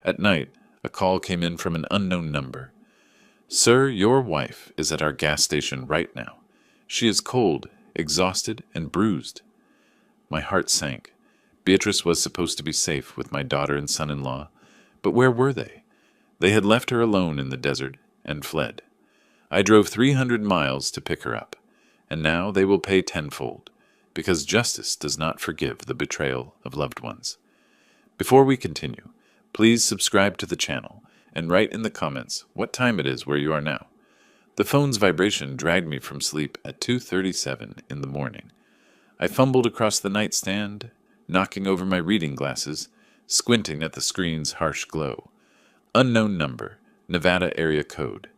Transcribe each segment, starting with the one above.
At night, a call came in from an unknown number. "Sir, your wife is at our gas station right now. She is cold, exhausted, and bruised." My heart sank. Beatrice was supposed to be safe with my daughter and son-in-law, but where were they? They had left her alone in the desert and fled. I drove 300 miles to pick her up, and now they will pay tenfold, because justice does not forgive the betrayal of loved ones. Before we continue, please subscribe to the channel and write in the comments what time it is where you are now. The phone's vibration dragged me from sleep at 2:37 in the morning. I fumbled across the nightstand, knocking over my reading glasses, squinting at the screen's harsh glow. Unknown number, Nevada area code.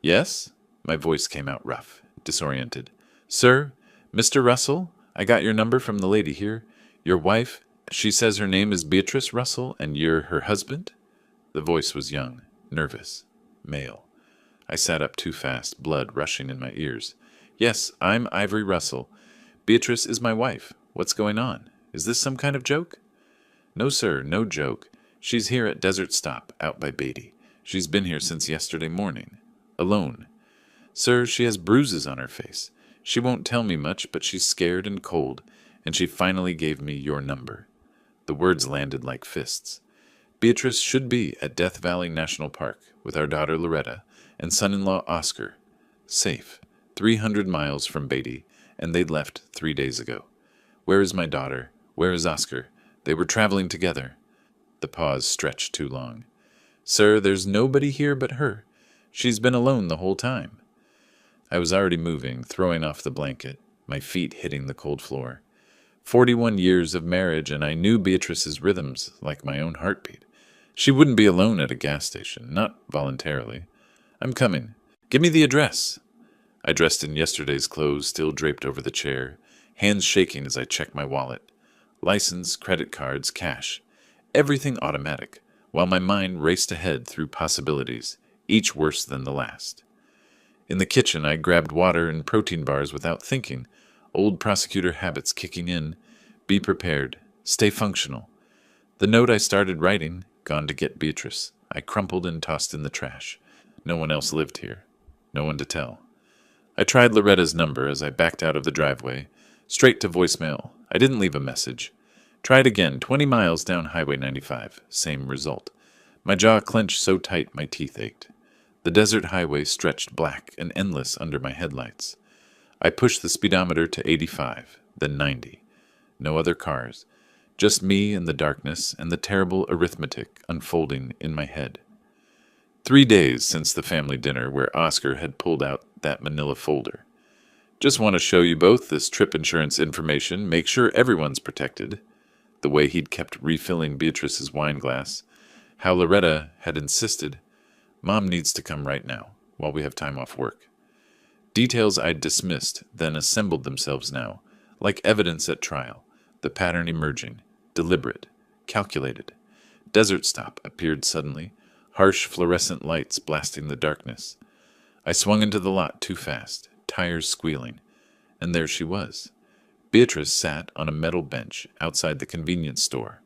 "Yes?" My voice came out rough, disoriented. "Sir, Mr. Russell, I got your number from the lady here. Your wife, she says her name is Beatrice Russell and you're her husband?" The voice was young, nervous, male. I sat up too fast, blood rushing in my ears. "Yes, I'm Ivory Russell. Beatrice is my wife. What's going on? Is this some kind of joke?" "No, sir, no joke. She's here at Desert Stop, out by Beatty. She's been here since yesterday morning. Alone. Sir, she has bruises on her face. She won't tell me much, but she's scared and cold, and she finally gave me your number." The words landed like fists. Beatrice should be at Death Valley National Park with our daughter Loretta and son-in-law Oscar. Safe, 300 miles from Beatty, and they'd left 3 days ago. Where is my daughter? Where is Oscar? They were traveling together. The pause stretched too long. "Sir, there's nobody here but her. She's been alone the whole time." I was already moving, throwing off the blanket, my feet hitting the cold floor. 41 years of marriage, and I knew Beatrice's rhythms like my own heartbeat. She wouldn't be alone at a gas station, not voluntarily. "I'm coming. Give me the address." I dressed in yesterday's clothes, still draped over the chair, hands shaking as I checked my wallet. License, credit cards, cash. Everything automatic, while my mind raced ahead through possibilities, each worse than the last. In the kitchen, I grabbed water and protein bars without thinking, old prosecutor habits kicking in. Be prepared. Stay functional. The note I started writing, gone to get Beatrice, I crumpled and tossed in the trash. No one else lived here. No one to tell. I tried Loretta's number as I backed out of the driveway. Straight to voicemail. I didn't leave a message. Tried again, 20 miles down Highway 95. Same result. My jaw clenched so tight my teeth ached. The desert highway stretched black and endless under my headlights. I pushed the speedometer to 85, then 90. No other cars. Just me in the darkness and the terrible arithmetic unfolding in my head. 3 days since the family dinner where Oscar had pulled out that manila folder. "Just want to show you both this trip insurance information, make sure everyone's protected." The way he'd kept refilling Beatrice's wine glass. How Loretta had insisted, "Mom needs to come right now, while we have time off work." Details I'd dismissed then assembled themselves now, like evidence at trial, the pattern emerging, deliberate, calculated. Desert Stop appeared suddenly, harsh fluorescent lights blasting the darkness. I swung into the lot too fast, tires squealing, and there she was. Beatrice sat on a metal bench outside the convenience store,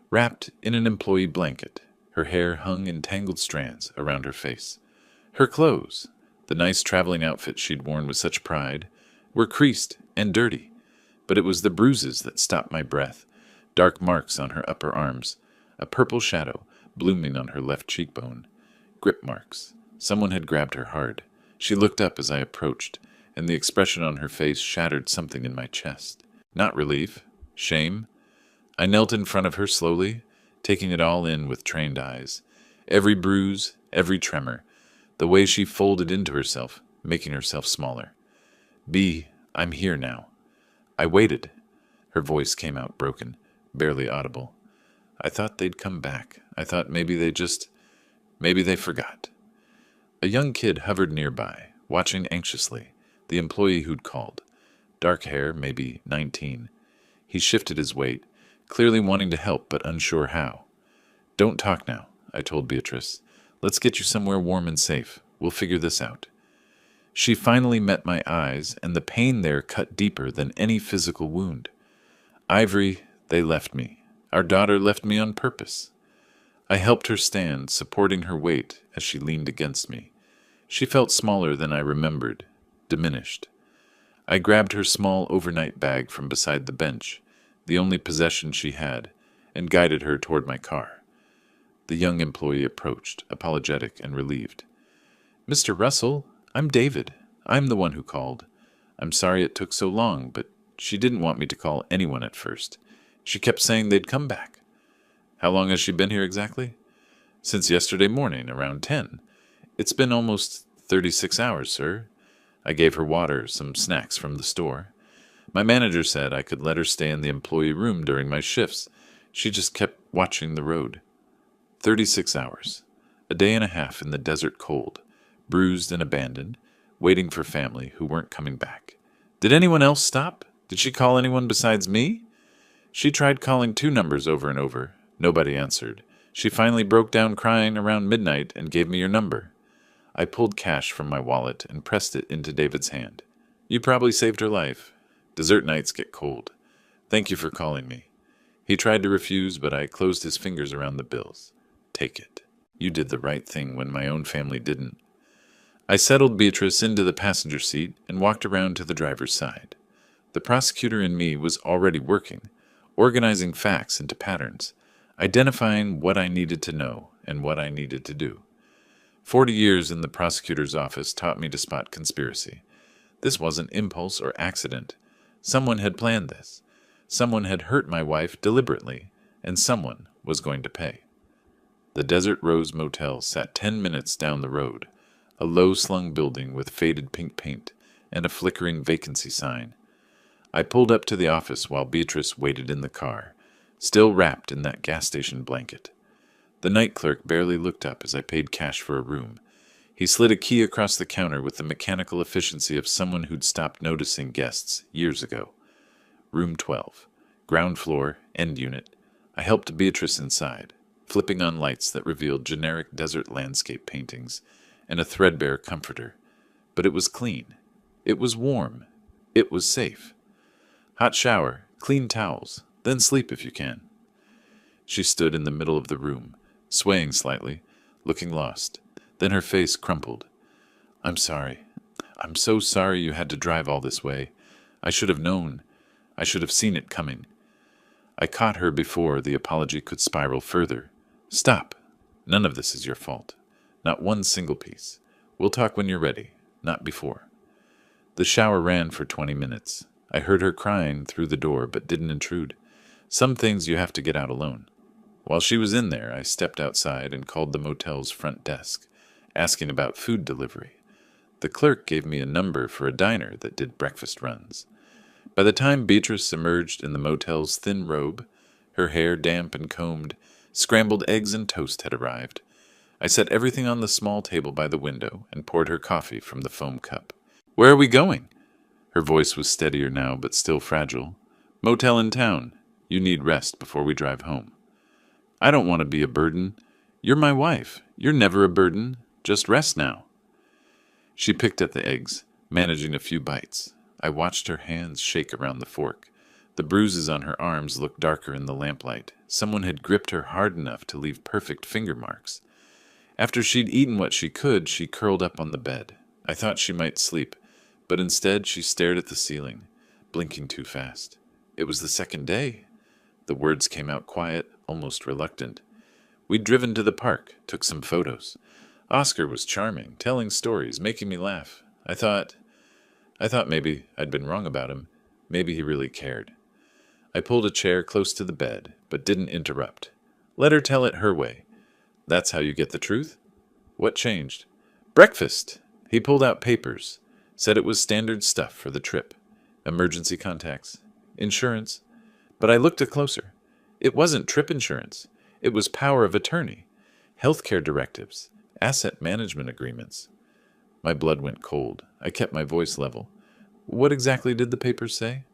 wrapped in an employee blanket. Her hair hung in tangled strands around her face. Her clothes, the nice traveling outfit she'd worn with such pride, were creased and dirty, but it was the bruises that stopped my breath, dark marks on her upper arms, a purple shadow blooming on her left cheekbone, grip marks. Someone had grabbed her hard. She looked up as I approached, and the expression on her face shattered something in my chest. Not relief, shame. I knelt in front of her slowly, taking it all in with trained eyes. Every bruise, every tremor, the way she folded into herself, making herself smaller. I'm here now." I waited. Her voice came out broken, barely audible. "I thought they'd come back. I thought maybe they forgot." A young kid hovered nearby, watching anxiously, the employee who'd called. Dark hair, maybe 19. He shifted his weight, clearly wanting to help but unsure how. "Don't talk now," I told Beatrice. "Let's get you somewhere warm and safe. We'll figure this out." She finally met my eyes, and the pain there cut deeper than any physical wound. "Ivory, they left me. Our daughter left me on purpose." I helped her stand, supporting her weight as she leaned against me. She felt smaller than I remembered, diminished. I grabbed her small overnight bag from beside the bench, the only possession she had, and guided her toward my car. The young employee approached, apologetic and relieved. "Mr. Russell, I'm David. I'm the one who called. I'm sorry it took so long, but she didn't want me to call anyone at first. She kept saying they'd come back." "How long has she been here exactly?" "Since yesterday morning, around 10. It's been almost 36 hours, sir." I gave her water, some snacks from the store. "My manager said I could let her stay in the employee room during my shifts. She just kept watching the road." 36 hours. A day and a half in the desert cold, bruised and abandoned, waiting for family who weren't coming back. Did anyone else stop? Did she call anyone besides me? She tried calling 2 numbers over and over. Nobody answered. She finally broke down crying around midnight and gave me your number. I pulled cash from my wallet and pressed it into David's hand. "You probably saved her life. Desert nights get cold. Thank you for calling me." He tried to refuse, but I closed his fingers around the bills. "Take it. You did the right thing when my own family didn't." I settled Beatrice into the passenger seat and walked around to the driver's side. The prosecutor in me was already working, organizing facts into patterns, identifying what I needed to know and what I needed to do. 40 years in the prosecutor's office taught me to spot conspiracy. This wasn't impulse or accident. Someone had planned this. Someone had hurt my wife deliberately, and someone was going to pay. The Desert Rose Motel sat 10 minutes down the road, a low-slung building with faded pink paint and a flickering vacancy sign. I pulled up to the office while Beatrice waited in the car, still wrapped in that gas station blanket. The night clerk barely looked up as I paid cash for a room. He slid a key across the counter with the mechanical efficiency of someone who'd stopped noticing guests years ago. Room 12, ground floor, end unit. I helped Beatrice inside, flipping on lights that revealed generic desert landscape paintings and a threadbare comforter. But it was clean. It was warm. It was safe. Hot shower, clean towels, then sleep if you can. She stood in the middle of the room, swaying slightly, looking lost. Then her face crumpled. "I'm sorry. I'm so sorry you had to drive all this way. I should have known. I should have seen it coming." I caught her before the apology could spiral further. "Stop. None of this is your fault. Not one single piece. We'll talk when you're ready, not before." The shower ran for 20 minutes. I heard her crying through the door, but didn't intrude. Some things you have to get out alone. While she was in there, I stepped outside and called the motel's front desk, asking about food delivery. The clerk gave me a number for a diner that did breakfast runs. By the time Beatrice emerged in the motel's thin robe, her hair damp and combed, scrambled eggs and toast had arrived. I set everything on the small table by the window and poured her coffee from the foam cup. "Where are we going?" Her voice was steadier now, but still fragile. "Motel in town. You need rest before we drive home." "I don't want to be a burden. You're my wife. You're never a burden. Just rest now." She picked at the eggs, managing a few bites. I watched her hands shake around the fork. The bruises on her arms looked darker in the lamplight. Someone had gripped her hard enough to leave perfect finger marks. After she'd eaten what she could, she curled up on the bed. I thought she might sleep, but instead she stared at the ceiling, blinking too fast. It was the second day. The words came out quiet, almost reluctant. We'd driven to the park, took some photos. Oscar was charming, telling stories, making me laugh. I thought maybe I'd been wrong about him. Maybe he really cared. I pulled a chair close to the bed, but didn't interrupt. Let her tell it her way. That's how you get the truth? What changed? Breakfast! He pulled out papers, said it was standard stuff for the trip. Emergency contacts, insurance. But I looked closer. It wasn't trip insurance. It was power of attorney, healthcare directives, asset management agreements. My blood went cold. I kept my voice level. What exactly did the papers say?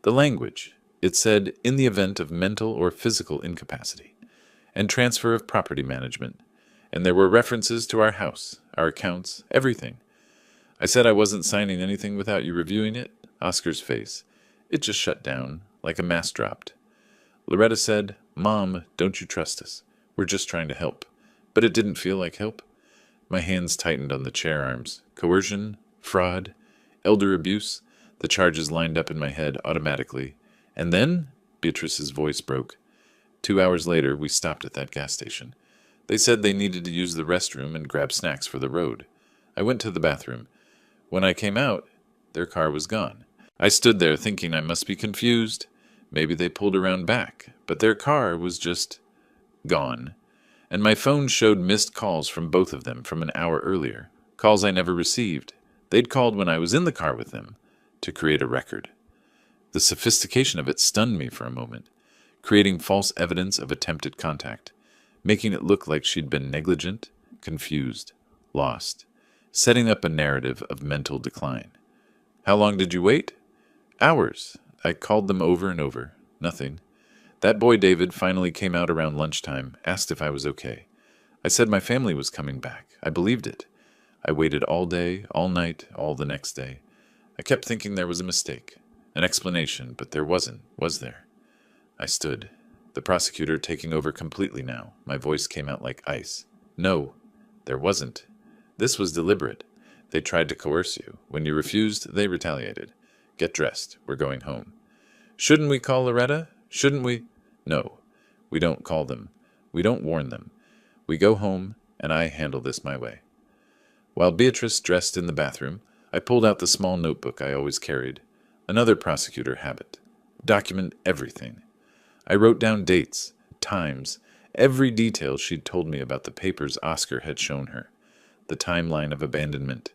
The language. It said, in the event of mental or physical incapacity, and transfer of property management. And there were references to our house, our accounts, everything. I said I wasn't signing anything without you reviewing it. Oscar's face. It just shut down, like a mask dropped. Loretta said, Mom, don't you trust us? We're just trying to help. But it didn't feel like help. My hands tightened on the chair arms. Coercion, fraud, elder abuse. The charges lined up in my head automatically. And then Beatrice's voice broke. 2 hours later, we stopped at that gas station. They said they needed to use the restroom and grab snacks for the road. I went to the bathroom. When I came out, their car was gone. I stood there thinking I must be confused. Maybe they pulled around back, but their car was just gone. And my phone showed missed calls from both of them from an hour earlier. Calls I never received. They'd called when I was in the car with them to create a record. The sophistication of it stunned me for a moment, creating false evidence of attempted contact, making it look like she'd been negligent, confused, lost, setting up a narrative of mental decline. How long did you wait? Hours. I called them over and over. Nothing. That boy David finally came out around lunchtime, asked if I was okay. I said my family was coming back. I believed it. I waited all day, all night, all the next day. I kept thinking there was a mistake, an explanation, but there wasn't, was there? I stood, the prosecutor taking over completely now. My voice came out like ice. No, there wasn't. This was deliberate. They tried to coerce you. When you refused, they retaliated. Get dressed. We're going home. Shouldn't we call Loretta? Shouldn't we? No, we don't call them. We don't warn them. We go home, and I handle this my way. While Beatrice dressed in the bathroom, I pulled out the small notebook I always carried. Another prosecutor habit. Document everything. I wrote down dates, times, every detail she'd told me about the papers Oscar had shown her. The timeline of abandonment,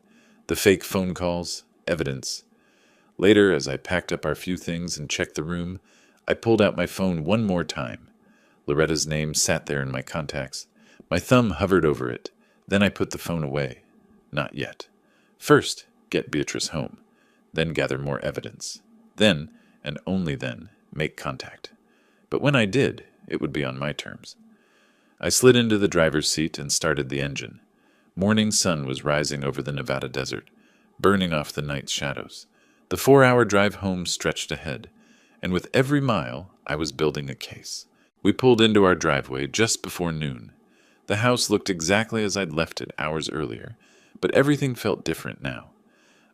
the fake phone calls, evidence. Later, as I packed up our few things and checked the room, I pulled out my phone one more time. Loretta's name sat there in my contacts. My thumb hovered over it. Then I put the phone away. Not yet. First, get Beatrice home. Then gather more evidence. Then, and only then, make contact. But when I did, it would be on my terms. I slid into the driver's seat and started the engine. Morning sun was rising over the Nevada desert, burning off the night's shadows. The 4-hour drive home stretched ahead, and with every mile, I was building a case. We pulled into our driveway just before noon. The house looked exactly as I'd left it hours earlier, but everything felt different now.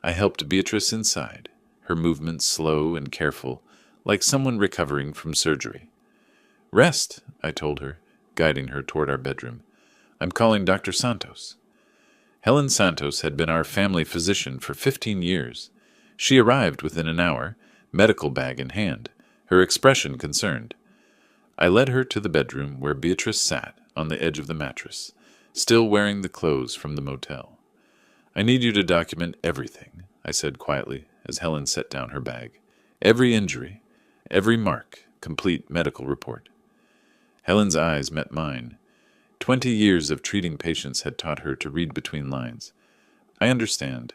I helped Beatrice inside, her movements slow and careful, like someone recovering from surgery. Rest, I told her, guiding her toward our bedroom. I'm calling Dr. Santos. Helen Santos had been our family physician for 15 years. She arrived within an hour, medical bag in hand, her expression concerned. I led her to the bedroom where Beatrice sat on the edge of the mattress, still wearing the clothes from the motel. I need you to document everything, I said quietly as Helen set down her bag. Every injury, every mark, complete medical report. Helen's eyes met mine. 20 years of treating patients had taught her to read between lines. I understand.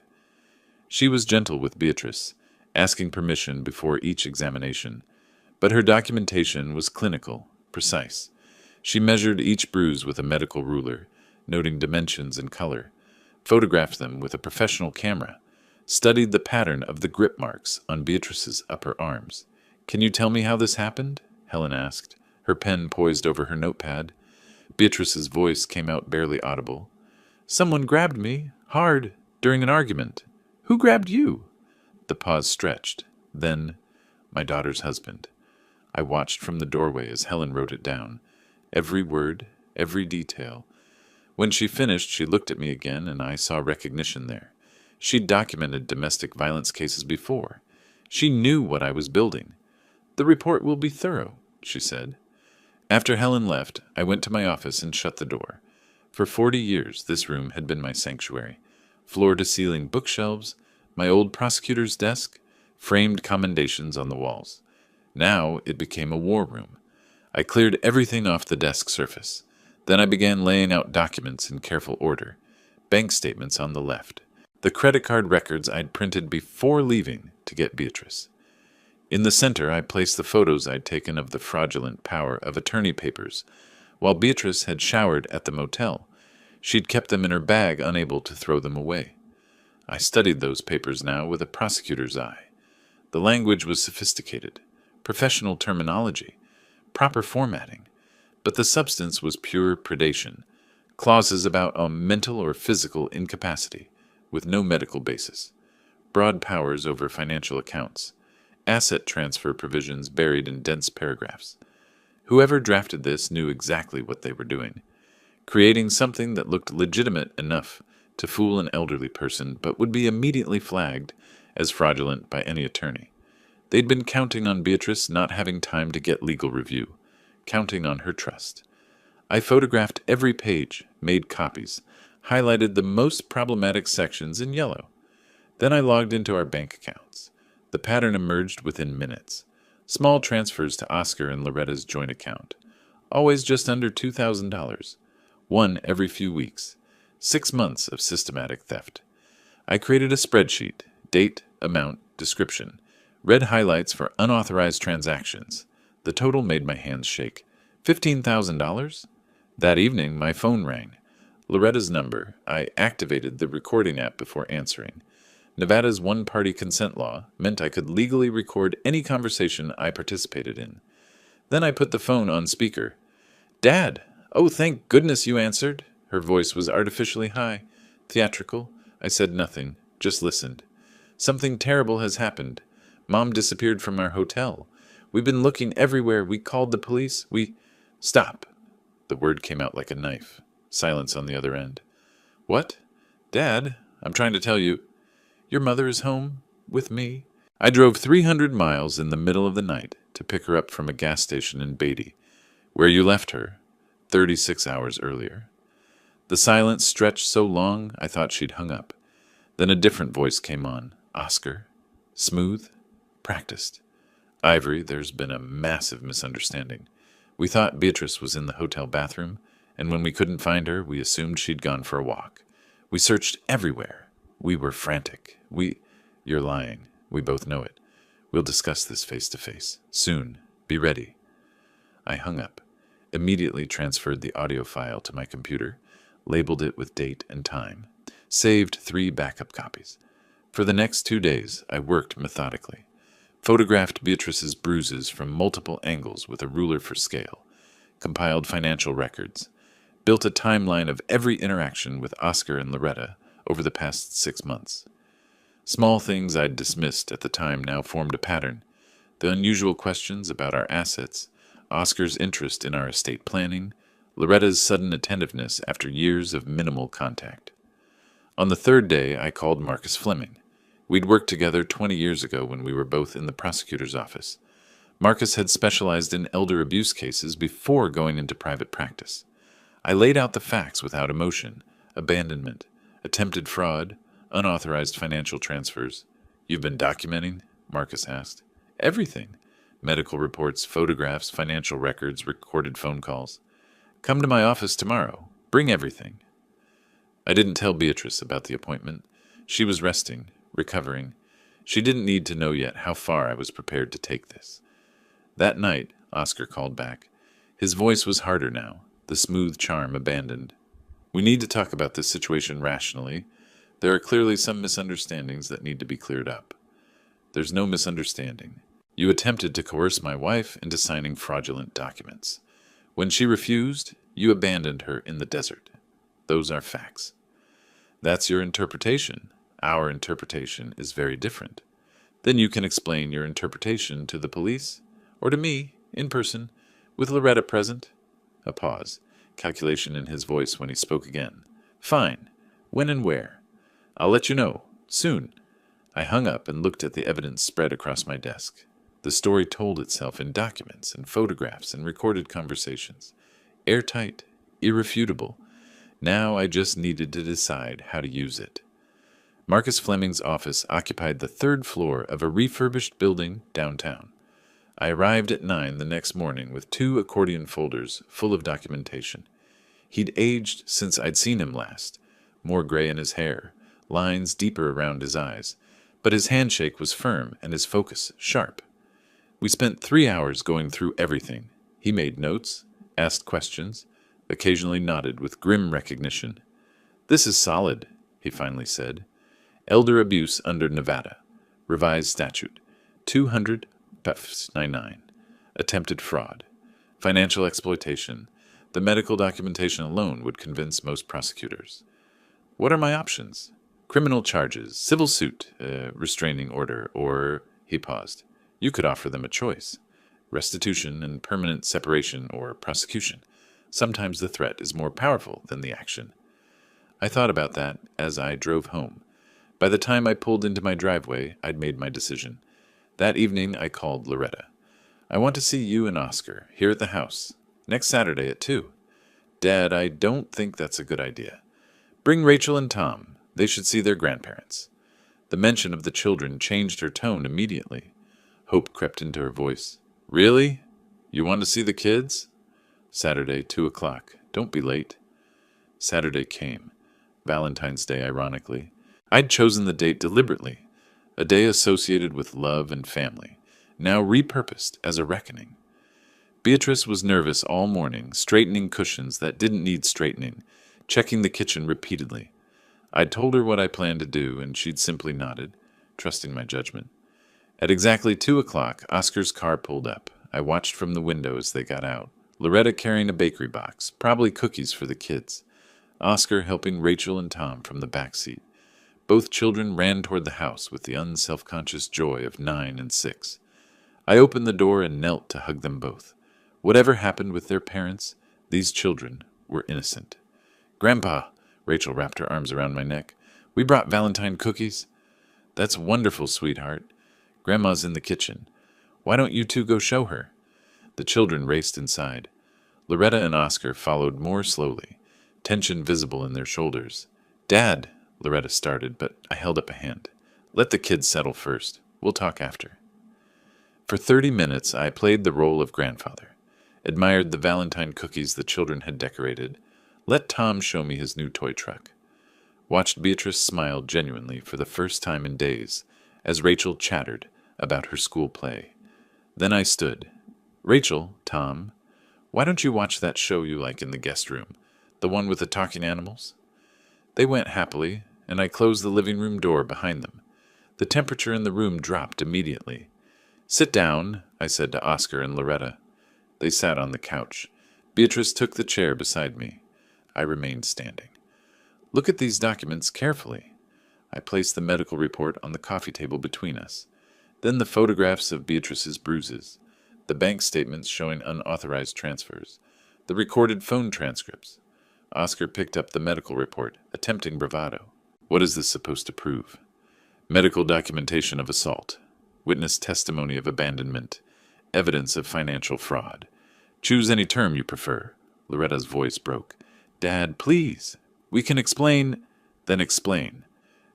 She was gentle with Beatrice, asking permission before each examination, but her documentation was clinical, precise. She measured each bruise with a medical ruler, noting dimensions and color, photographed them with a professional camera, studied the pattern of the grip marks on Beatrice's upper arms. Can you tell me how this happened? Helen asked, her pen poised over her notepad. Beatrice's voice came out barely audible. Someone grabbed me, hard, during an argument. Who grabbed you? The pause stretched. Then, my daughter's husband. I watched from the doorway as Helen wrote it down. Every word, every detail. When she finished, she looked at me again, and I saw recognition there. She'd documented domestic violence cases before. She knew what I was building. The report will be thorough, she said. After Helen left, I went to my office and shut the door. For 40 years, this room had been my sanctuary. Floor-to-ceiling bookshelves, my old prosecutor's desk, framed commendations on the walls. Now it became a war room. I cleared everything off the desk surface. Then I began laying out documents in careful order. Bank statements on the left. The credit card records I'd printed before leaving to get Beatrice. In the center, I placed the photos I'd taken of the fraudulent power of attorney papers. While Beatrice had showered at the motel, she'd kept them in her bag, unable to throw them away. I studied those papers now with a prosecutor's eye. The language was sophisticated, professional terminology, proper formatting. but the substance was pure predation, clauses about a mental or physical incapacity, with no medical basis, broad powers over financial accounts, asset transfer provisions buried in dense paragraphs. Whoever drafted this knew exactly what they were doing, creating something that looked legitimate enough to fool an elderly person but would be immediately flagged as fraudulent by any attorney. They'd been counting on Beatrice not having time to get legal review, counting on her trust. I photographed every page, made copies, highlighted the most problematic sections in yellow. Then I logged into our bank accounts. The pattern emerged within minutes. Small transfers to Oscar and Loretta's joint account. Always just under $2,000. One every few weeks. 6 months of systematic theft. I created a spreadsheet, date, amount, description, red highlights for unauthorized transactions. The total made my hands shake. $15,000? That evening, my phone rang. Loretta's number. I activated the recording app before answering. Nevada's one-party consent law meant I could legally record any conversation I participated in. Then I put the phone on speaker. "Dad! Oh, thank goodness you answered." Her voice was artificially high, theatrical. I said nothing, just listened. "Something terrible has happened. Mom disappeared from our hotel. We've been looking everywhere. We called the police. Stop." The word came out like a knife. Silence on the other end. "What? Dad, I'm trying to tell you. Your mother is home with me." I drove 300 miles in the middle of the night to pick her up from a gas station in Beatty, where you left her 36 hours earlier. The silence stretched so long I thought she'd hung up. Then a different voice came on. "Oscar. Smooth. Practiced. Ivory, there's been a massive misunderstanding. We thought Beatrice was in the hotel bathroom, and when we couldn't find her, we assumed she'd gone for a walk. We searched everywhere. We were frantic. You're lying. We both know it. We'll discuss this face to face. Soon. Be ready." I hung up, immediately transferred the audio file to my computer, labeled it with date and time, saved 3 backup copies. For the next 2 days, I worked methodically. Photographed Beatrice's bruises from multiple angles with a ruler for scale, compiled financial records, built a timeline of every interaction with Oscar and Loretta over the past 6 months. Small things I'd dismissed at the time now formed a pattern. The unusual questions about our assets, Oscar's interest in our estate planning, Loretta's sudden attentiveness after years of minimal contact. On the 3rd day, I called Marcus Fleming. We'd worked together 20 years ago when we were both in the prosecutor's office. Marcus had specialized in elder abuse cases before going into private practice. I laid out the facts without emotion: abandonment, attempted fraud, unauthorized financial transfers. "You've been documenting?" Marcus asked. "Everything. Medical reports, photographs, financial records, recorded phone calls. Come to my office tomorrow. Bring everything." I didn't tell Beatrice about the appointment. She was resting, recovering. She didn't need to know yet how far I was prepared to take this. That night, Oscar called back. His voice was harder now, the smooth charm abandoned. "We need to talk about this situation rationally. There are clearly some misunderstandings that need to be cleared up." "There's no misunderstanding. You attempted to coerce my wife into signing fraudulent documents. When she refused, you abandoned her in the desert. Those are facts." "That's your interpretation. Our interpretation is very different. Then you can explain your interpretation to the police, or to me, in person, with Loretta present." A pause, calculation in his voice when he spoke again. "Fine. When and where?" "I'll let you know. Soon." I hung up and looked at the evidence spread across my desk. The story told itself in documents and photographs and recorded conversations. Airtight, irrefutable. Now I just needed to decide how to use it. Marcus Fleming's office occupied the 3rd floor of a refurbished building downtown. I arrived at 9 the next morning with 2 accordion folders full of documentation. He'd aged since I'd seen him last, more gray in his hair, lines deeper around his eyes, but his handshake was firm and his focus sharp. We spent 3 hours going through everything. He made notes, asked questions, occasionally nodded with grim recognition. "This is solid," he finally said. "Elder abuse under Nevada. Revised statute. 200 PF 99. Attempted fraud. Financial exploitation. The medical documentation alone would convince most prosecutors. What are my options? Criminal charges, civil suit, restraining order, or, he paused. You could offer them a choice. Restitution and permanent separation or prosecution. Sometimes the threat is more powerful than the action. I thought about that as I drove home. By the time I pulled into my driveway, I'd made my decision. That evening, I called Loretta. I want to see you and Oscar, here at the house, next Saturday at 2. Dad, I don't think that's a good idea. Bring Rachel and Tom. They should see their grandparents. The mention of the children changed her tone immediately. Hope crept into her voice. Really? You want to see the kids? Saturday, 2 o'clock. Don't be late. Saturday came. Valentine's Day, ironically. I'd chosen the date deliberately. A day associated with love and family, now repurposed as a reckoning. Beatrice was nervous all morning, straightening cushions that didn't need straightening, checking the kitchen repeatedly. I'd told her what I planned to do, and she'd simply nodded, trusting my judgment. At exactly 2 o'clock, Oscar's car pulled up. I watched from the window as they got out. Loretta carrying a bakery box, probably cookies for the kids. Oscar helping Rachel and Tom from the back seat. Both children ran toward the house with the unselfconscious joy of 9 and 6. I opened the door and knelt to hug them both. Whatever happened with their parents, these children were innocent. Grandpa, Rachel wrapped her arms around my neck. We brought Valentine cookies. That's wonderful, sweetheart. Grandma's in the kitchen. Why don't you two go show her? The children raced inside. Loretta and Oscar followed more slowly, tension visible in their shoulders. Dad, Loretta started, but I held up a hand. Let the kids settle first. We'll talk after. For 30 minutes, I played the role of grandfather, admired the Valentine cookies the children had decorated, let Tom show me his new toy truck, watched Beatrice smile genuinely for the first time in days as Rachel chattered about her school play. Then I stood. Rachel, Tom, why don't you watch that show you like in the guest room, the one with the talking animals? They went happily, and I closed the living room door behind them. The temperature in the room dropped immediately. Sit down, I said to Oscar and Loretta. They sat on the couch. Beatrice took the chair beside me. I remained standing. Look at these documents carefully. I placed the medical report on the coffee table between us. Then the photographs of Beatrice's bruises, the bank statements showing unauthorized transfers, the recorded phone transcripts. Oscar picked up the medical report, attempting bravado. What is this supposed to prove? Medical documentation of assault, witness testimony of abandonment, evidence of financial fraud. Choose any term you prefer. Loretta's voice broke. Dad, please. We can explain. Then explain.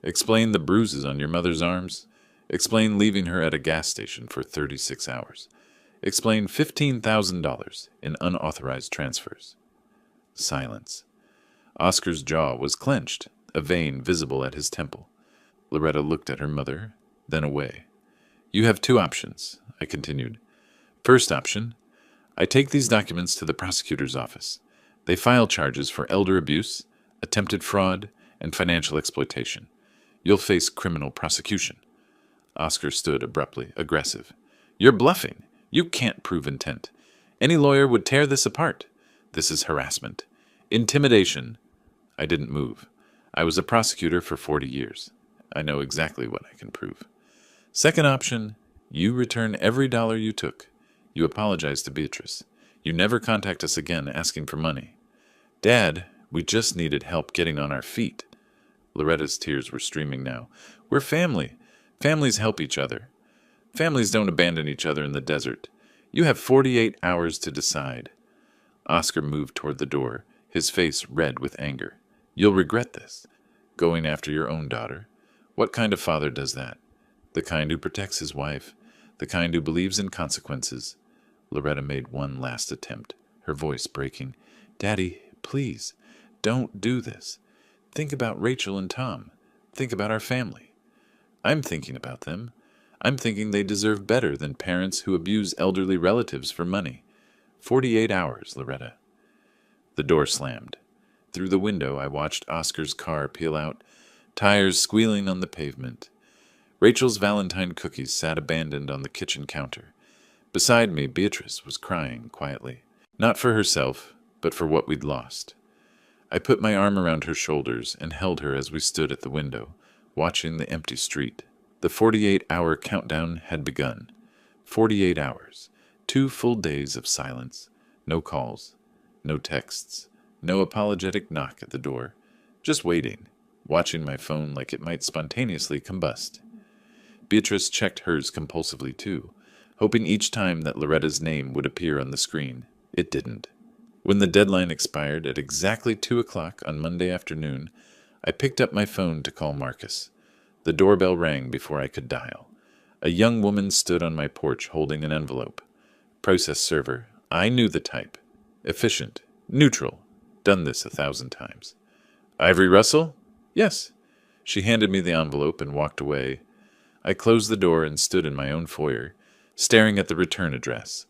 Explain the bruises on your mother's arms. Explain leaving her at a gas station for 36 hours. Explain $15,000 in unauthorized transfers. Silence. Oscar's jaw was clenched, a vein visible at his temple. Loretta looked at her mother, then away. You have 2 options, I continued. First option, I take these documents to the prosecutor's office. They file charges for elder abuse, attempted fraud, and financial exploitation. You'll face criminal prosecution. Oscar stood abruptly, aggressive. You're bluffing. You can't prove intent. Any lawyer would tear this apart. This is harassment. Intimidation. I didn't move. I was a prosecutor for 40 years. I know exactly what I can prove. Second option, you return every dollar you took. You apologize to Beatrice. You never contact us again asking for money. Dad, we just needed help getting on our feet. Loretta's tears were streaming now. We're family. Families help each other. Families don't abandon each other in the desert. You have 48 hours to decide. Oscar moved toward the door, his face red with anger. You'll regret this. Going after your own daughter. What kind of father does that? The kind who protects his wife. The kind who believes in consequences. Loretta made one last attempt, her voice breaking. Daddy, please, don't do this. Think about Rachel and Tom. Think about our family. I'm thinking about them. I'm thinking they deserve better than parents who abuse elderly relatives for money. 48 hours, Loretta. The door slammed. Through the window, I watched Oscar's car peel out, tires squealing on the pavement. Rachel's Valentine cookies sat abandoned on the kitchen counter. Beside me, Beatrice was crying quietly. Not for herself, but for what we'd lost. I put my arm around her shoulders and held her as we stood at the window, watching the empty street. The 48-hour countdown had begun. 48 hours. 2 full days of silence. No calls. No texts. No apologetic knock at the door. Just waiting, watching my phone like it might spontaneously combust. Beatrice checked hers compulsively too, hoping each time that Loretta's name would appear on the screen. It didn't. When the deadline expired at exactly 2 o'clock on Monday afternoon, I picked up my phone to call Marcus. The doorbell rang before I could dial. A young woman stood on my porch holding an envelope. Process server. I knew the type. Efficient. Neutral. Done this 1,000 times. Ivory Russell? Yes. She handed me the envelope and walked away. I closed the door and stood in my own foyer, staring at the return address.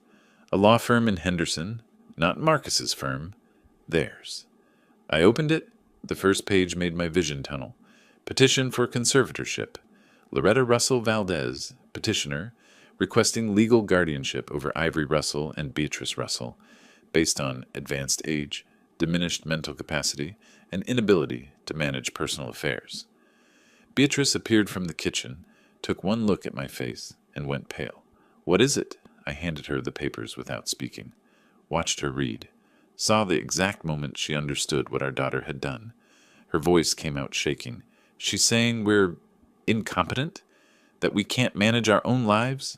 A law firm in Henderson, not Marcus's firm, theirs. I opened it. The first page made my vision tunnel. Petition for conservatorship. Loretta Russell Valdez, petitioner, requesting legal guardianship over Ivory Russell and Beatrice Russell, based on advanced age, diminished mental capacity, and inability to manage personal affairs. Beatrice appeared from the kitchen, took one look at my face, and went pale. What is it? I handed her the papers without speaking. Watched her read. Saw the exact moment she understood what our daughter had done. Her voice came out shaking. She's saying we're incompetent? That we can't manage our own lives?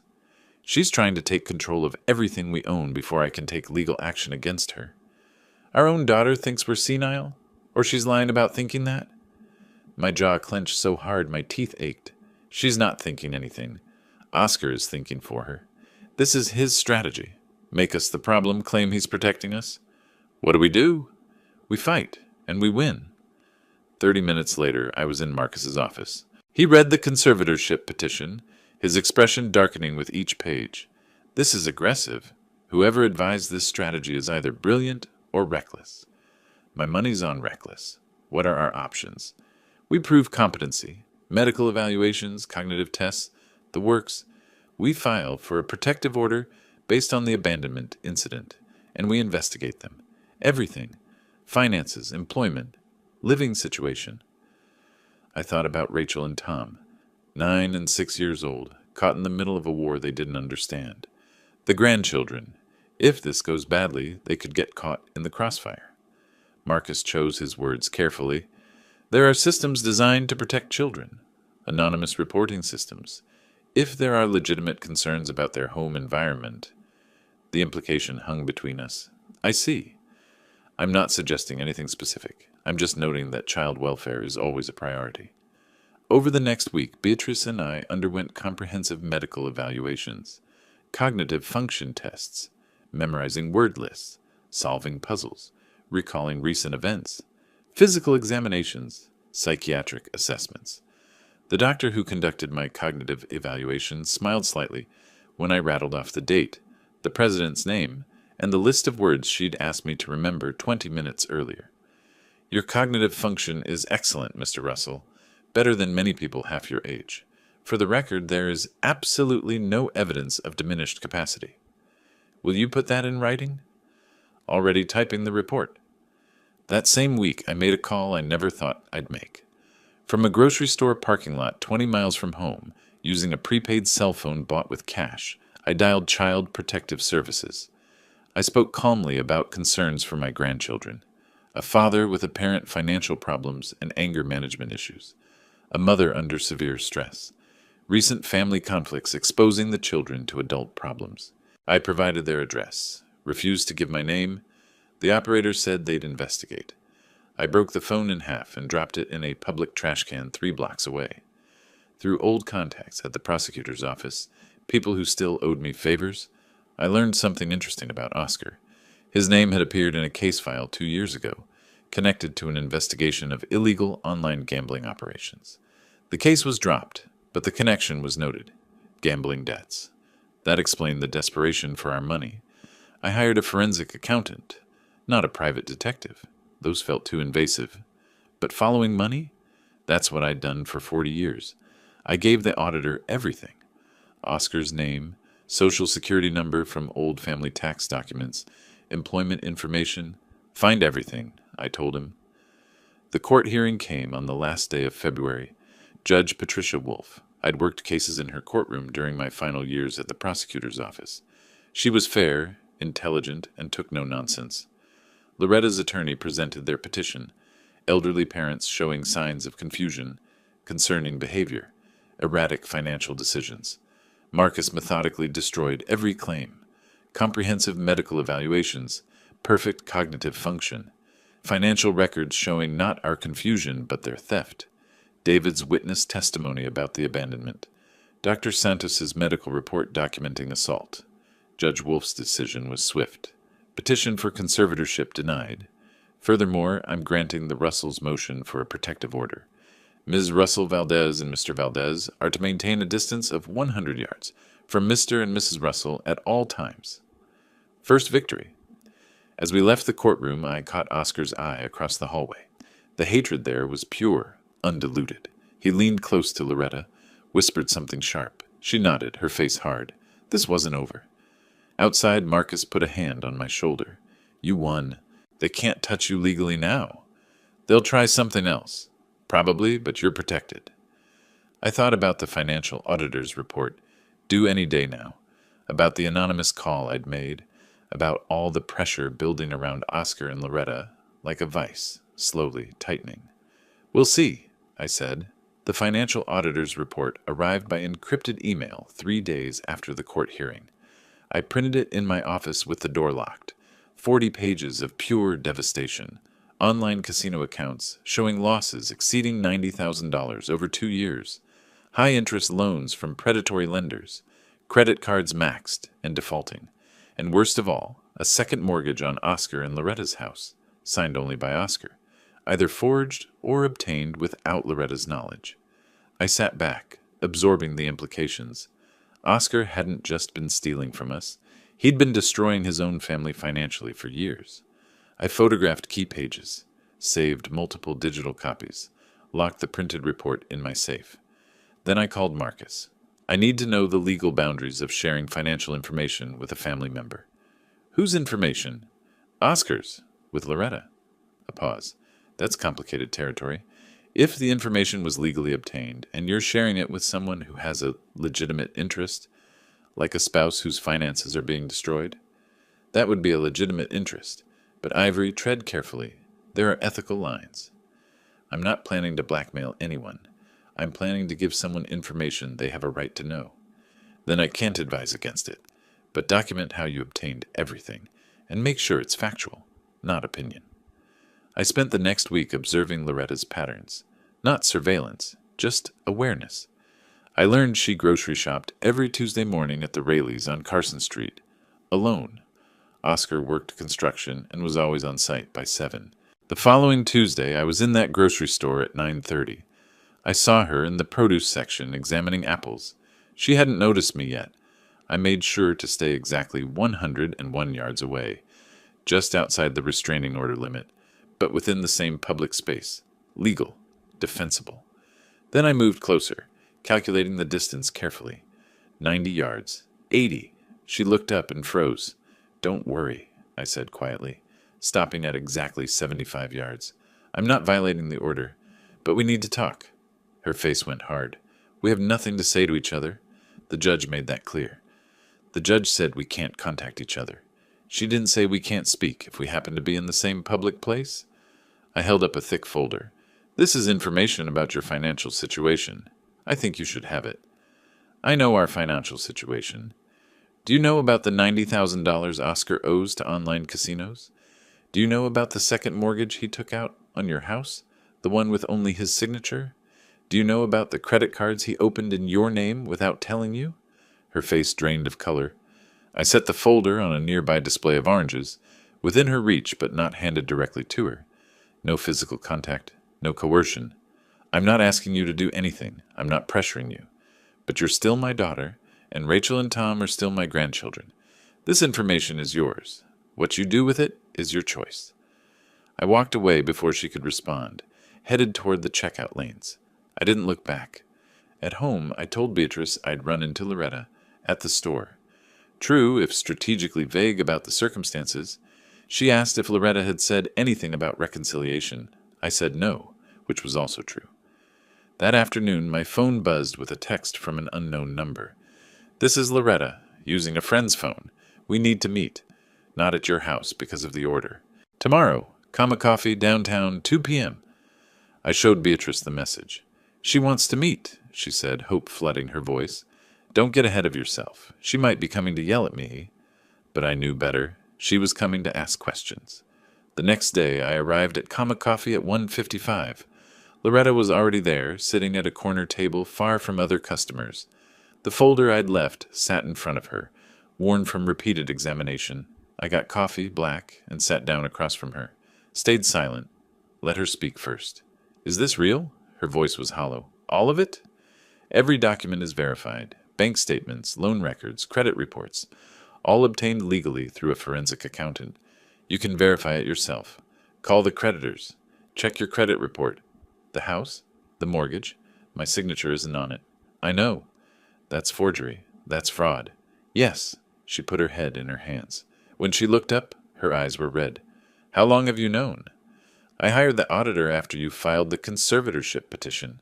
She's trying to take control of everything we own before I can take legal action against her. Our own daughter thinks we're senile? Or she's lying about thinking that? My jaw clenched so hard my teeth ached. She's not thinking anything. Oscar is thinking for her. This is his strategy. Make us the problem, claim he's protecting us. What do? We fight, and we win. 30 minutes later, I was in Marcus's office. He read the conservatorship petition, his expression darkening with each page. This is aggressive. Whoever advised this strategy is either brilliant or reckless. My money's on reckless. What are our options? We prove competency, medical evaluations, cognitive tests, the works. We file for a protective order based on the abandonment incident, and we investigate them. Everything. Finances, employment, living situation. I thought about Rachel and Tom, 9 and 6 years old, caught in the middle of a war they didn't understand. The grandchildren. If this goes badly, they could get caught in the crossfire. Marcus chose his words carefully. There are systems designed to protect children. Anonymous reporting systems. If there are legitimate concerns about their home environment. The implication hung between us. I see. I'm not suggesting anything specific. I'm just noting that child welfare is always a priority. Over the next week, Beatrice and I underwent comprehensive medical evaluations, cognitive function tests, memorizing word lists, solving puzzles, recalling recent events, physical examinations, psychiatric assessments. The doctor who conducted my cognitive evaluation smiled slightly when I rattled off the date, the president's name, and the list of words she'd asked me to remember 20 minutes earlier. Your cognitive function is excellent, Mr. Russell, better than many people half your age. For the record, there is absolutely no evidence of diminished capacity. Will you put that in writing? Already typing the report. That same week, I made a call I never thought I'd make. From a grocery store parking lot 20 miles from home, using a prepaid cell phone bought with cash, I dialed Child Protective Services. I spoke calmly about concerns for my grandchildren. A father with apparent financial problems and anger management issues. A mother under severe stress. Recent family conflicts exposing the children to adult problems. I provided their address. Refused to give my name. The operator said they'd investigate. I broke the phone in half and dropped it in a public trash can 3 blocks away. Through old contacts at the prosecutor's office, people who still owed me favors, I learned something interesting about Oscar. His name had appeared in a case file 2 years ago, connected to an investigation of illegal online gambling operations. The case was dropped, but the connection was noted. Gambling debts. That explained the desperation for our money. I hired a forensic accountant, not a private detective. Those felt too invasive. But following money? That's what I'd done for 40 years. I gave the auditor everything. Oscar's name, social security number from old family tax documents, employment information, Find everything, I told him. The court hearing came on the last day of February. Judge Patricia Wolfe. I'd worked cases in her courtroom during my final years at the prosecutor's office. She was fair, intelligent, and took no nonsense. Loretta's attorney presented their petition, elderly parents showing signs of confusion, concerning behavior, erratic financial decisions. Marcus methodically destroyed every claim, comprehensive medical evaluations, perfect cognitive function, financial records showing not our confusion but their theft, David's witness testimony about the abandonment, Dr. Santos's medical report documenting assault. Judge Wolfe's decision was swift. Petition for conservatorship denied. Furthermore, I'm granting the Russells' motion for a protective order. Ms. Russell Valdez and Mr. Valdez are to maintain a distance of 100 yards from Mr. and Mrs. Russell at all times. First victory. As we left the courtroom, I caught Oscar's eye across the hallway. The hatred there was pure, undiluted. He leaned close to Loretta, whispered something sharp. She nodded, her face hard. This wasn't over. Outside, Marcus put a hand on my shoulder. You won. They can't touch you legally now. They'll try something else. Probably, but you're protected. I thought about the financial auditor's report, due any day now, about the anonymous call I'd made, about all the pressure building around Oscar and Loretta, like a vice, slowly tightening. We'll see, I said. The financial auditor's report arrived by encrypted email 3 days after the court hearing. I printed it in my office with the door locked. 40 pages of pure devastation. Online casino accounts showing losses exceeding $90,000 over 2 years. High-interest loans from predatory lenders. Credit cards maxed and defaulting. And worst of all, a second mortgage on Oscar and Loretta's house, signed only by Oscar, either forged or obtained without Loretta's knowledge. I sat back, absorbing the implications. Oscar hadn't just been stealing from us. He'd been destroying his own family financially for years. I photographed key pages, saved multiple digital copies, locked the printed report in my safe. Then I called Marcus. I need to know the legal boundaries of sharing financial information with a family member. Whose information? Oscar's, with Loretta. A pause. That's complicated territory. If the information was legally obtained, and you're sharing it with someone who has a legitimate interest, like a spouse whose finances are being destroyed, that would be a legitimate interest. But Ivory, tread carefully. There are ethical lines. I'm not planning to blackmail anyone. I'm planning to give someone information they have a right to know. Then I can't advise against it. But document how you obtained everything, and make sure it's factual, not opinion. I spent the next week observing Loretta's patterns. Not surveillance, just awareness. I learned she grocery shopped every Tuesday morning at the Rayleighs on Carson Street, alone. Oscar worked construction and was always on site by 7. The following Tuesday, I was in that grocery store at 9:30. I saw her in the produce section examining apples. She hadn't noticed me yet. I made sure to stay exactly 101 yards away, just outside the restraining order limit, but within the same public space. Legal. Defensible. Then I moved closer, calculating the distance carefully. 90 yards. 80. She looked up and froze. Don't worry, I said quietly, stopping at exactly 75 yards. I'm not violating the order, but we need to talk. Her face went hard. We have nothing to say to each other. The judge made that clear. The judge said we can't contact each other. She didn't say we can't speak if we happen to be in the same public place. I held up a thick folder. This is information about your financial situation. I think you should have it. I know our financial situation. Do you know about the $90,000 Oscar owes to online casinos? Do you know about the second mortgage he took out on your house, the one with only his signature? Do you know about the credit cards he opened in your name without telling you? Her face drained of color. I set the folder on a nearby display of oranges, within her reach but not handed directly to her. No physical contact, no coercion. I'm not asking you to do anything. I'm not pressuring you. But you're still my daughter, and Rachel and Tom are still my grandchildren. This information is yours. What you do with it is your choice. I walked away before she could respond, headed toward the checkout lanes. I didn't look back. At home, I told Beatrice I'd run into Loretta at the store. True, if strategically vague about the circumstances, She asked if Loretta had said anything about reconciliation. I said no, which was also true. That afternoon, my phone buzzed with a text from an unknown number. "This is Loretta, using a friend's phone. We need to meet. Not at your house because of the order. Tomorrow, Comma Coffee, downtown, 2 p.m. I showed Beatrice the message. "She wants to meet," she said, hope flooding her voice. "Don't get ahead of yourself. She might be coming to yell at me." But I knew better. She was coming to ask questions. The next day, I arrived at Comma Coffee at 1:55. Loretta was already there, sitting at a corner table far from other customers. The folder I'd left sat in front of her, worn from repeated examination. I got coffee, black, and sat down across from her. Stayed silent. Let her speak first. "Is this real?" Her voice was hollow. "All of it?" "Every document is verified. Bank statements, loan records, credit reports. All obtained legally through a forensic accountant. You can verify it yourself. Call the creditors. Check your credit report. The house? The mortgage? My signature isn't on it." "I know." "That's forgery. That's fraud." "Yes." She put her head in her hands. When she looked up, her eyes were red. "How long have you known?" "I hired the auditor after you filed the conservatorship petition.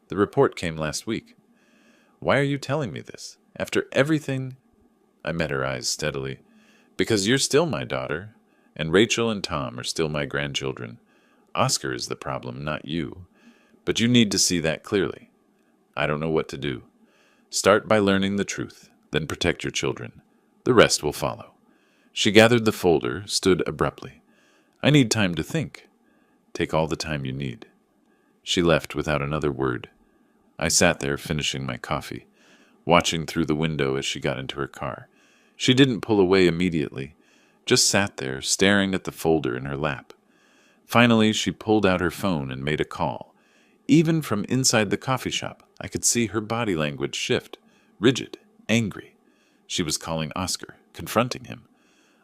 The report came last week." "Why are you telling me this? After everything—" I met her eyes steadily. "Because you're still my daughter, and Rachel and Tom are still my grandchildren. Oscar is the problem, not you. But you need to see that clearly. I don't know what to do. Start by learning the truth, then protect your children. The rest will follow." She gathered the folder, stood abruptly. "I need time to think." "Take all the time you need." She left without another word. I sat there finishing my coffee, watching through the window as she got into her car. She didn't pull away immediately, just sat there staring at the folder in her lap. Finally, she pulled out her phone and made a call. Even from inside the coffee shop, I could see her body language shift, rigid, angry. She was calling Oscar, confronting him.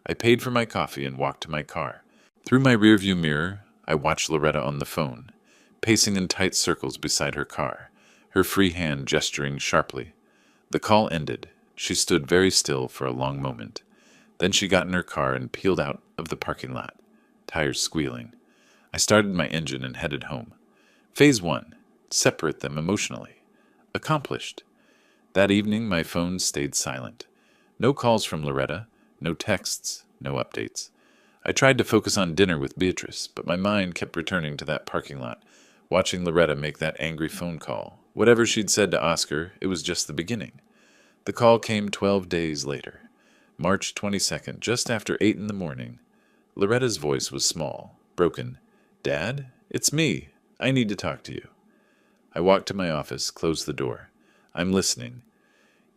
I paid for my coffee and walked to my car. Through my rearview mirror, I watched Loretta on the phone, pacing in tight circles beside her car, her free hand gesturing sharply. The call ended. She stood very still for a long moment. Then she got in her car and peeled out of the parking lot, tires squealing. I started my engine and headed home. Phase 1. Separate them emotionally. Accomplished. That evening, my phone stayed silent. No calls from Loretta, no texts, no updates. I tried to focus on dinner with Beatrice, but my mind kept returning to that parking lot, watching Loretta make that angry phone call. Whatever she'd said to Oscar, it was just the beginning. The call came 12 days later, March 22nd, just after 8 in the morning. Loretta's voice was small, broken. "Dad, it's me. I need to talk to you." I walked to my office, closed the door. "I'm listening."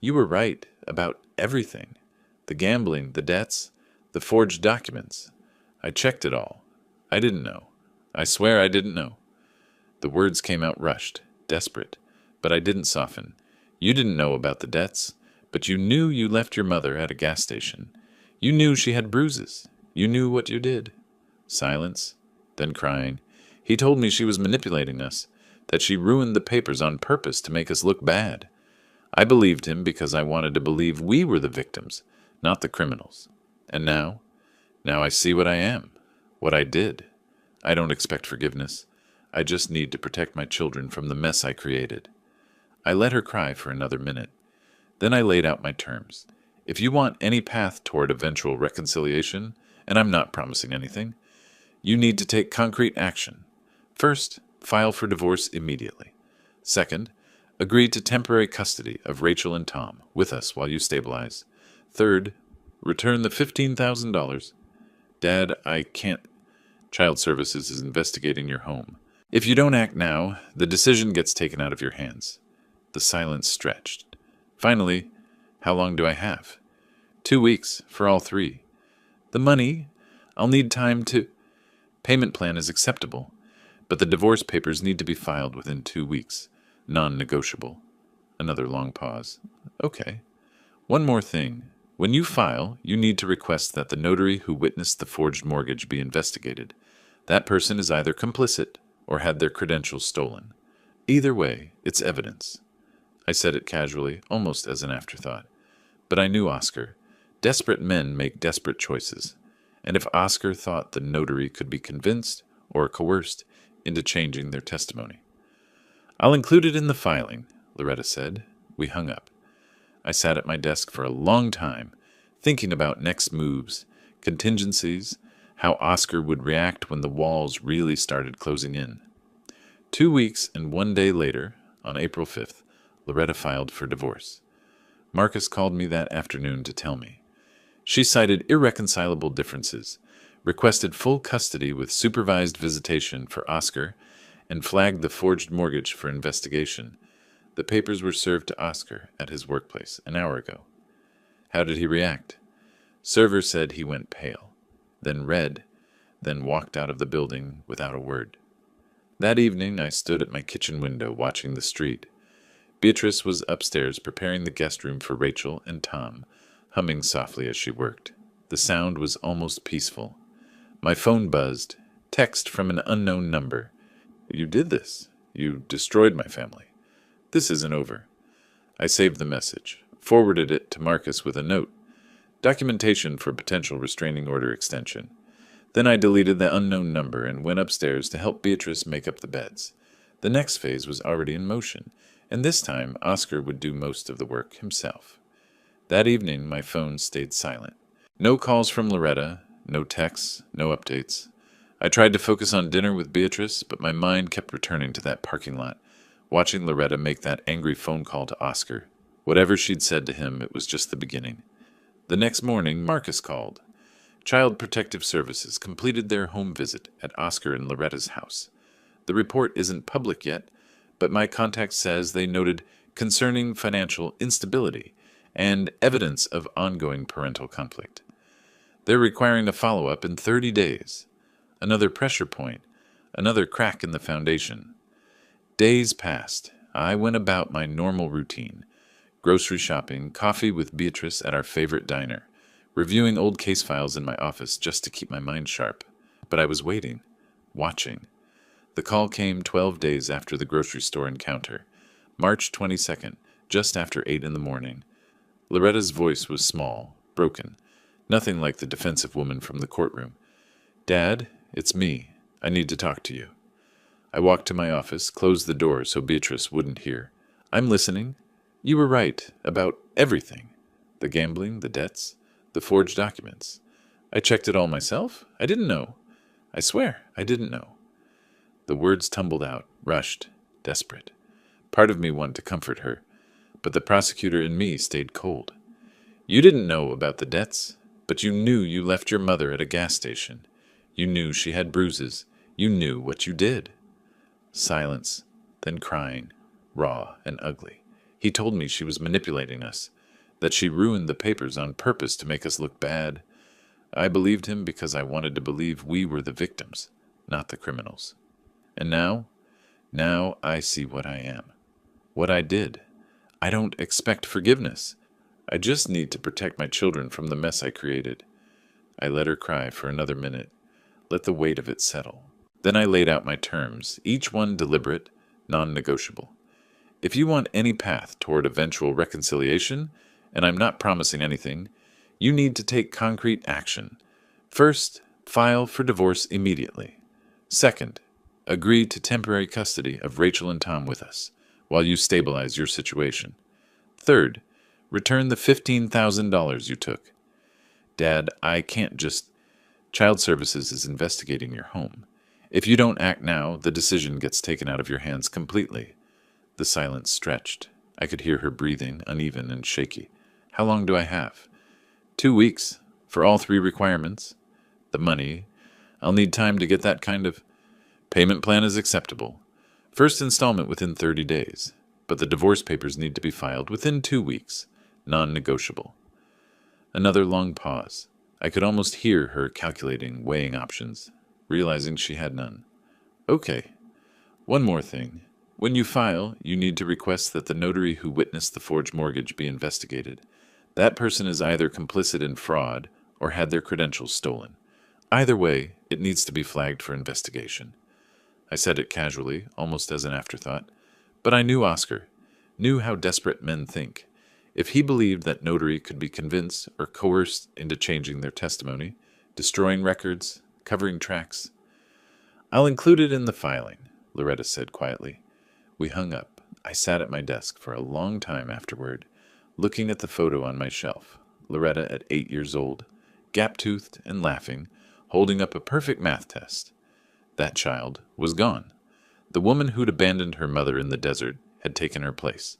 "You were right about everything. The gambling, the debts, the forged documents. I checked it all. I didn't know. I swear I didn't know." The words came out rushed, desperate, but I didn't soften. "You didn't know about the debts, but you knew you left your mother at a gas station. You knew she had bruises. You knew what you did." Silence, then crying. "He told me she was manipulating us, that she ruined the papers on purpose to make us look bad. I believed him because I wanted to believe we were the victims, not the criminals. And now I see what I am, what I did. I don't expect forgiveness. I just need to protect my children from the mess I created." I let her cry for another minute. Then I laid out my terms. If you want any path toward eventual reconciliation, and I'm not promising anything, you need to take concrete action. First, file for divorce immediately. Second, agree to temporary custody of Rachel and Tom with us while you stabilize. Third, return the $15,000. Dad, I can't. Child Services is investigating your home. If you don't act now, the decision gets taken out of your hands. The silence stretched. Finally, how long do I have? 2 weeks for all 3. The money, I'll need time to... Payment plan is acceptable, but the divorce papers need to be filed within 2 weeks. Non-negotiable. Another long pause. Okay. One more thing. When you file, you need to request that the notary who witnessed the forged mortgage be investigated. That person is either complicit or had their credentials stolen. Either way, it's evidence. I said it casually, almost as an afterthought. But I knew Oscar. Desperate men make desperate choices. and if Oscar thought the notary could be convinced or coerced into changing their testimony. "I'll include it in the filing," Loretta said. We hung up. I sat at my desk for a long time, thinking about next moves, contingencies, how Oscar would react when the walls really started closing in. 2 weeks and 1 day later, on April 5th, Loretta filed for divorce. Marcus called me that afternoon to tell me. She cited irreconcilable differences, requested full custody with supervised visitation for Oscar, and flagged the forged mortgage for investigation. The papers were served to Oscar at his workplace an hour ago. How did he react? Server said he went pale, then red, then walked out of the building without a word. That evening I stood at my kitchen window watching the street. Beatrice was upstairs preparing the guest room for Rachel and Tom, humming softly as she worked. The sound was almost peaceful. My phone buzzed. Text from an unknown number. "You did this. You destroyed my family. This isn't over." I saved the message, forwarded it to Marcus with a note. Documentation for potential restraining order extension. Then I deleted the unknown number and went upstairs to help Beatrice make up the beds. The next phase was already in motion, and this time Oscar would do most of the work himself. That evening my phone stayed silent. No calls from Loretta, no texts, no updates. I tried to focus on dinner with Beatrice, but my mind kept returning to that parking lot, watching Loretta make that angry phone call to Oscar. Whatever she'd said to him, it was just the beginning. The next morning, Marcus called. Child Protective Services completed their home visit at Oscar and Loretta's house. The report isn't public yet, but my contact says they noted concerning financial instability and evidence of ongoing parental conflict. They're requiring a follow-up in 30 days. Another pressure point, another crack in the foundation. Days passed. I went about my normal routine. Grocery shopping, coffee with Beatrice at our favorite diner, reviewing old case files in my office just to keep my mind sharp. But I was waiting, watching. The call came 12 days after the grocery store encounter, March 22nd, just after 8 in the morning. Loretta's voice was small, broken, nothing like the defensive woman from the courtroom. "Dad, it's me. I need to talk to you." I walked to my office, closed the door so Beatrice wouldn't hear. "I'm listening. You were right about everything. The gambling, the debts, the forged documents. I checked it all myself. I didn't know. I swear, I didn't know." The words tumbled out, rushed, desperate. Part of me wanted to comfort her, but the prosecutor in me stayed cold. "You didn't know about the debts, but you knew you left your mother at a gas station. You knew she had bruises. You knew what you did." Silence, then crying, raw and ugly. He told me she was manipulating us, that she ruined the papers on purpose to make us look bad. I believed him because I wanted to believe we were the victims, not the criminals. And now I see what I am, what I did. I don't expect forgiveness. I just need to protect my children from the mess I created. I let her cry for another minute, let the weight of it settle. Then I laid out my terms, each one deliberate, non-negotiable. If you want any path toward eventual reconciliation, and I'm not promising anything, you need to take concrete action. First, file for divorce immediately. Second, agree to temporary custody of Rachel and Tom with us, while you stabilize your situation. Third, return the $15,000 you took. Dad, I can't just... Child Services is investigating your home. If you don't act now, the decision gets taken out of your hands completely. The silence stretched. I could hear her breathing, uneven and shaky. How long do I have? 2 weeks, for all 3 requirements. The money, I'll need time to get that kind of... Payment plan is acceptable. First installment within 30 days. But the divorce papers need to be filed within 2 weeks. Non-negotiable. Another long pause. I could almost hear her calculating, weighing options, realizing she had none. Okay. One more thing. When you file, you need to request that the notary who witnessed the forged mortgage be investigated. That person is either complicit in fraud or had their credentials stolen. Either way, it needs to be flagged for investigation. I said it casually, almost as an afterthought, but I knew Oscar, knew how desperate men think. If he believed that notary could be convinced or coerced into changing their testimony, destroying records, covering tracks. I'll include it in the filing, Loretta said quietly. We hung up. I sat at my desk for a long time afterward, looking at the photo on my shelf. Loretta at 8 years old, gap-toothed and laughing, holding up a perfect math test. That child was gone. The woman who'd abandoned her mother in the desert had taken her place.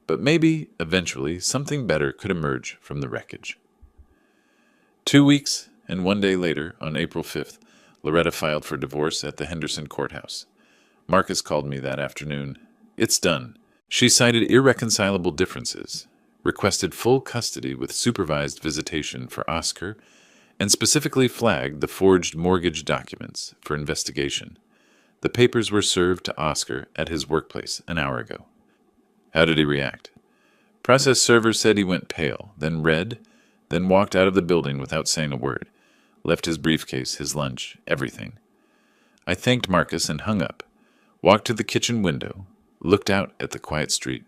But maybe, eventually, something better could emerge from the wreckage. 2 weeks and 1 day later, on April 5th, Loretta filed for divorce at the Henderson courthouse. Marcus called me that afternoon. It's done. She cited irreconcilable differences, requested full custody with supervised visitation for Oscar, and specifically flagged the forged mortgage documents for investigation. The papers were served to Oscar at his workplace an hour ago. How did he react? Process server said he went pale, then red, then walked out of the building without saying a word. Left his briefcase, his lunch, everything. I thanked Marcus and hung up, walked to the kitchen window, looked out at the quiet street.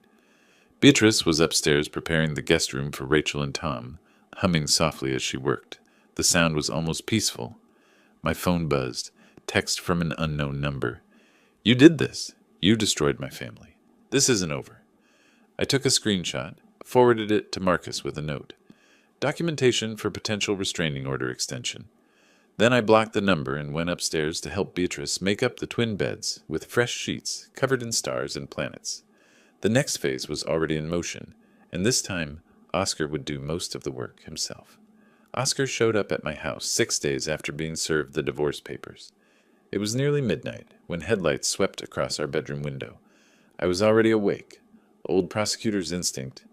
Beatrice was upstairs preparing the guest room for Rachel and Tom, humming softly as she worked. The sound was almost peaceful. My phone buzzed. Text from an unknown number. You did this. You destroyed my family. This isn't over. I took a screenshot, forwarded it to Marcus with a note. Documentation for potential restraining order extension. Then I blocked the number and went upstairs to help Beatrice make up the twin beds with fresh sheets covered in stars and planets. The next phase was already in motion, and this time Oscar would do most of the work himself. Oscar showed up at my house 6 days after being served the divorce papers. It was nearly midnight when headlights swept across our bedroom window. I was already awake, old prosecutor's instinct.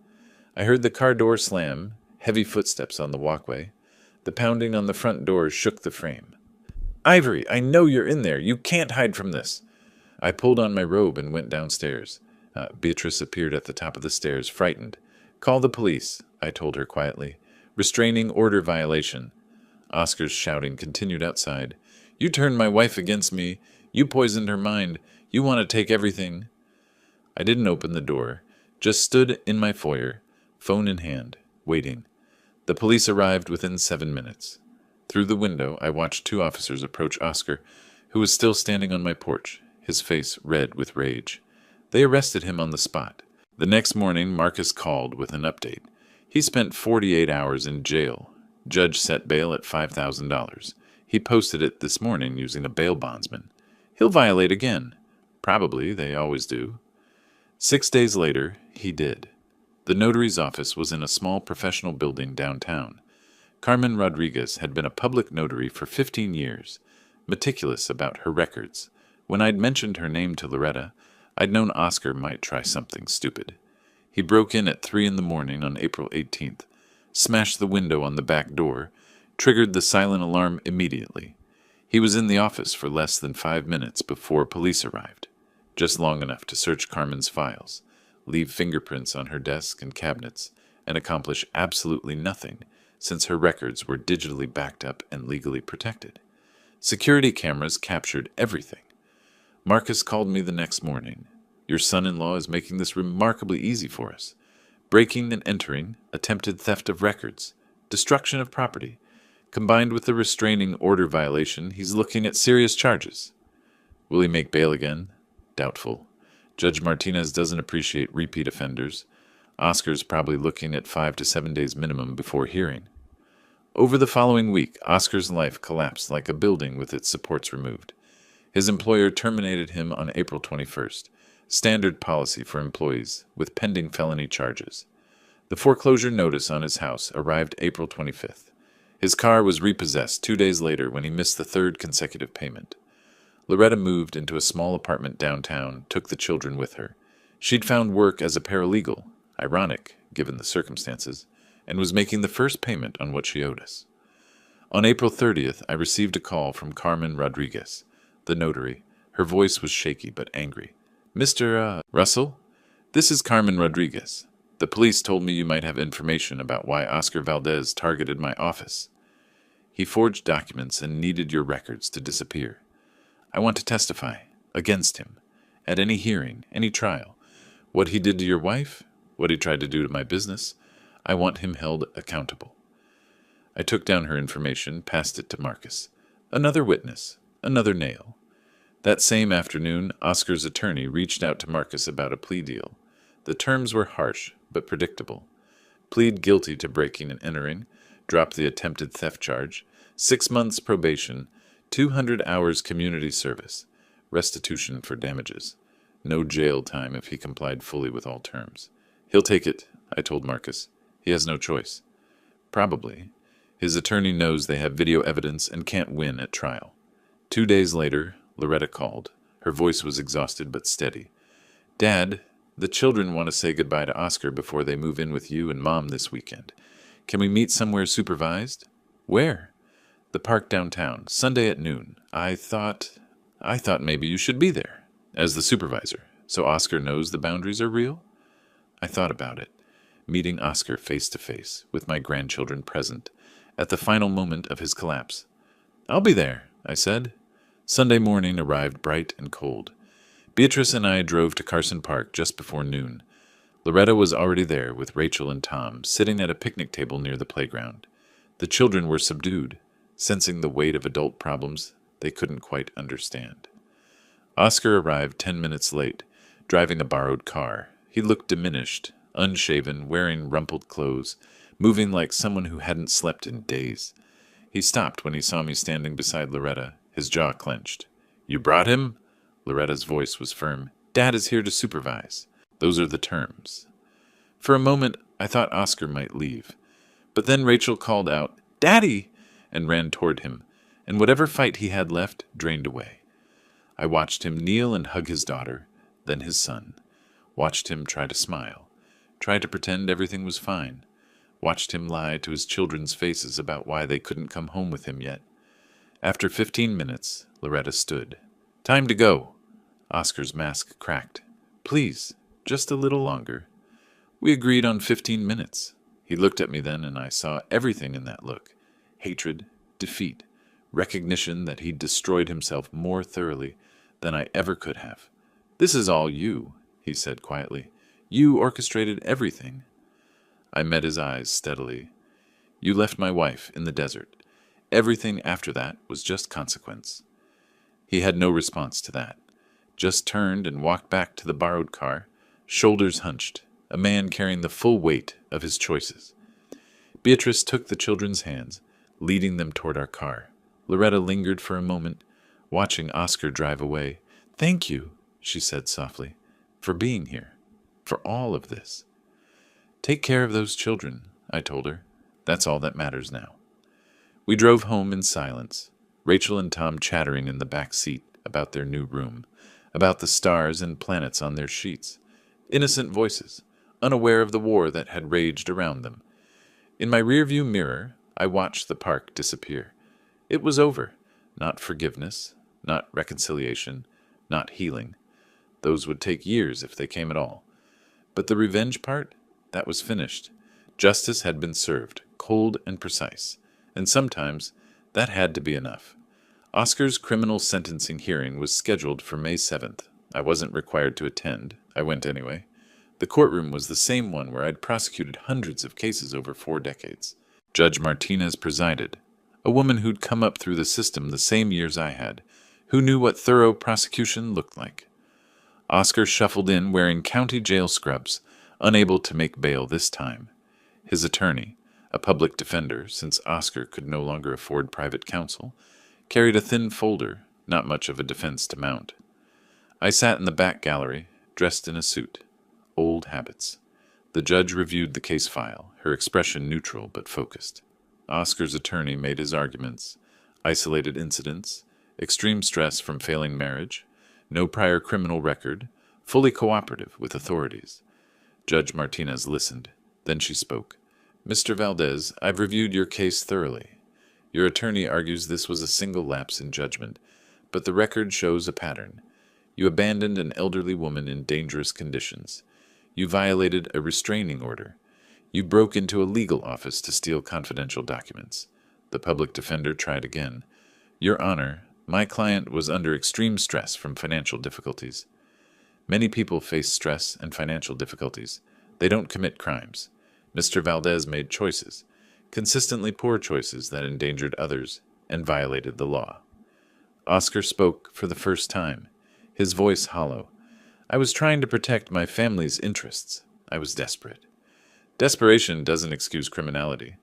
I heard the car door slam, heavy footsteps on the walkway. The pounding on the front door shook the frame. Ivory, I know you're in there. You can't hide from this. I pulled on my robe and went downstairs. Beatrice appeared at the top of the stairs, frightened. Call the police, I told her quietly. Restraining order violation. Oscar's shouting continued outside. You turned my wife against me. You poisoned her mind. You want to take everything. I didn't open the door, just stood in my foyer, phone in hand, waiting. The police arrived within 7 minutes. Through the window, I watched 2 officers approach Oscar, who was still standing on my porch, his face red with rage. They arrested him on the spot. The next morning, Marcus called with an update. He spent 48 hours in jail. Judge set bail at $5,000. He posted it this morning using a bail bondsman. He'll violate again. Probably, they always do. 6 days later, he did. The notary's office was in a small professional building downtown. Carmen Rodriguez had been a public notary for 15 years, meticulous about her records. When I'd mentioned her name to Loretta, I'd known Oscar might try something stupid. He broke in at 3 a.m. on April 18th, smashed the window on the back door, triggered the silent alarm immediately. He was in the office for less than 5 minutes before police arrived, just long enough to search Carmen's files, leave fingerprints on her desk and cabinets, and accomplish absolutely nothing since her records were digitally backed up and legally protected. Security cameras captured everything. Marcus called me the next morning. Your son-in-law is making this remarkably easy for us. Breaking and entering, attempted theft of records, destruction of property. Combined with the restraining order violation, he's looking at serious charges. Will he make bail again? Doubtful. Judge Martinez doesn't appreciate repeat offenders. Oscar's probably looking at 5 to 7 days minimum before hearing. Over the following week, Oscar's life collapsed like a building with its supports removed. His employer terminated him on April 21st, standard policy for employees with pending felony charges. The foreclosure notice on his house arrived April 25th. His car was repossessed 2 days later when he missed the 3rd consecutive payment. Loretta moved into a small apartment downtown, took the children with her. She'd found work as a paralegal, ironic given the circumstances, and was making the first payment on what she owed us. On April 30th, I received a call from Carmen Rodriguez, the notary. Her voice was shaky but angry. Mr. Russell? This is Carmen Rodriguez. The police told me you might have information about why Oscar Valdez targeted my office. He forged documents and needed your records to disappear. I want to testify against him at any hearing, any trial. What he did to your wife, what he tried to do to my business, I want him held accountable. I took down her information, passed it to Marcus. Another witness, another nail. That same afternoon, Oscar's attorney reached out to Marcus about a plea deal. The terms were harsh, but predictable. Plead guilty to breaking and entering, drop the attempted theft charge, 6 months probation, 200 hours community service, restitution for damages. No jail time if he complied fully with all terms. He'll take it, I told Marcus. He has no choice. Probably. His attorney knows they have video evidence and can't win at trial. 2 days later, Loretta called. Her voice was exhausted but steady. Dad, the children want to say goodbye to Oscar before they move in with you and Mom this weekend. Can we meet somewhere supervised? Where? The park downtown, Sunday at noon. I thought maybe you should be there, as the supervisor, so Oscar knows the boundaries are real? I thought about it, meeting Oscar face to face, with my grandchildren present, at the final moment of his collapse. I'll be there, I said. Sunday morning arrived bright and cold. Beatrice and I drove to Carson Park just before noon. Loretta was already there with Rachel and Tom, sitting at a picnic table near the playground. The children were subdued, sensing the weight of adult problems they couldn't quite understand. Oscar arrived 10 minutes late, driving a borrowed car. He looked diminished, unshaven, wearing rumpled clothes, moving like someone who hadn't slept in days. He stopped when he saw me standing beside Loretta, his jaw clenched. You brought him? Loretta's voice was firm. Dad is here to supervise. Those are the terms. For a moment, I thought Oscar might leave. But then Rachel called out, Daddy! And ran toward him, and whatever fight he had left drained away. I watched him kneel and hug his daughter, then his son. Watched him try to smile, try to pretend everything was fine. Watched him lie to his children's faces about why they couldn't come home with him yet. After 15 minutes, Loretta stood. Time to go. Oscar's mask cracked. Please, just a little longer. We agreed on 15 minutes. He looked at me then, and I saw everything in that look. Hatred, defeat, recognition that he'd destroyed himself more thoroughly than I ever could have. This is all you, he said quietly. You orchestrated everything. I met his eyes steadily. You left my wife in the desert. Everything after that was just consequence. He had no response to that. Just turned and walked back to the borrowed car, shoulders hunched, a man carrying the full weight of his choices. Beatrice took the children's hands, leading them toward our car. Loretta lingered for a moment, watching Oscar drive away. Thank you, she said softly, for being here, for all of this. Take care of those children, I told her. That's all that matters now. We drove home in silence, Rachel and Tom chattering in the back seat about their new room, about the stars and planets on their sheets. Innocent voices, unaware of the war that had raged around them. In my rearview mirror, I watched the park disappear. It was over. Not forgiveness, not reconciliation, not healing. Those would take years if they came at all. But the revenge part, that was finished. Justice had been served, cold and precise. And sometimes that had to be enough. Oscar's criminal sentencing hearing was scheduled for May 7th. I wasn't required to attend. I went anyway. The courtroom was the same one where I'd prosecuted hundreds of cases over 4 decades. Judge Martinez presided, a woman who'd come up through the system the same years I had, who knew what thorough prosecution looked like. Oscar shuffled in wearing county jail scrubs, unable to make bail this time. His attorney, a public defender, since Oscar could no longer afford private counsel, carried a thin folder, not much of a defense to mount. I sat in the back gallery, dressed in a suit. Old habits. The judge reviewed the case file, her expression neutral but focused. Oscar's attorney made his arguments. Isolated incidents, extreme stress from failing marriage, no prior criminal record, fully cooperative with authorities. Judge Martinez listened. Then she spoke. Mr. Valdez, I've reviewed your case thoroughly. Your attorney argues this was a single lapse in judgment, but the record shows a pattern. You abandoned an elderly woman in dangerous conditions. You violated a restraining order. You broke into a legal office to steal confidential documents. The public defender tried again. Your Honor, my client was under extreme stress from financial difficulties. Many people face stress and financial difficulties. They don't commit crimes. Mr. Valdez made choices. consistently poor choices that endangered others and violated the law. Oscar spoke for the first time, his voice hollow. I was trying to protect my family's interests. I was desperate. Desperation doesn't excuse criminality.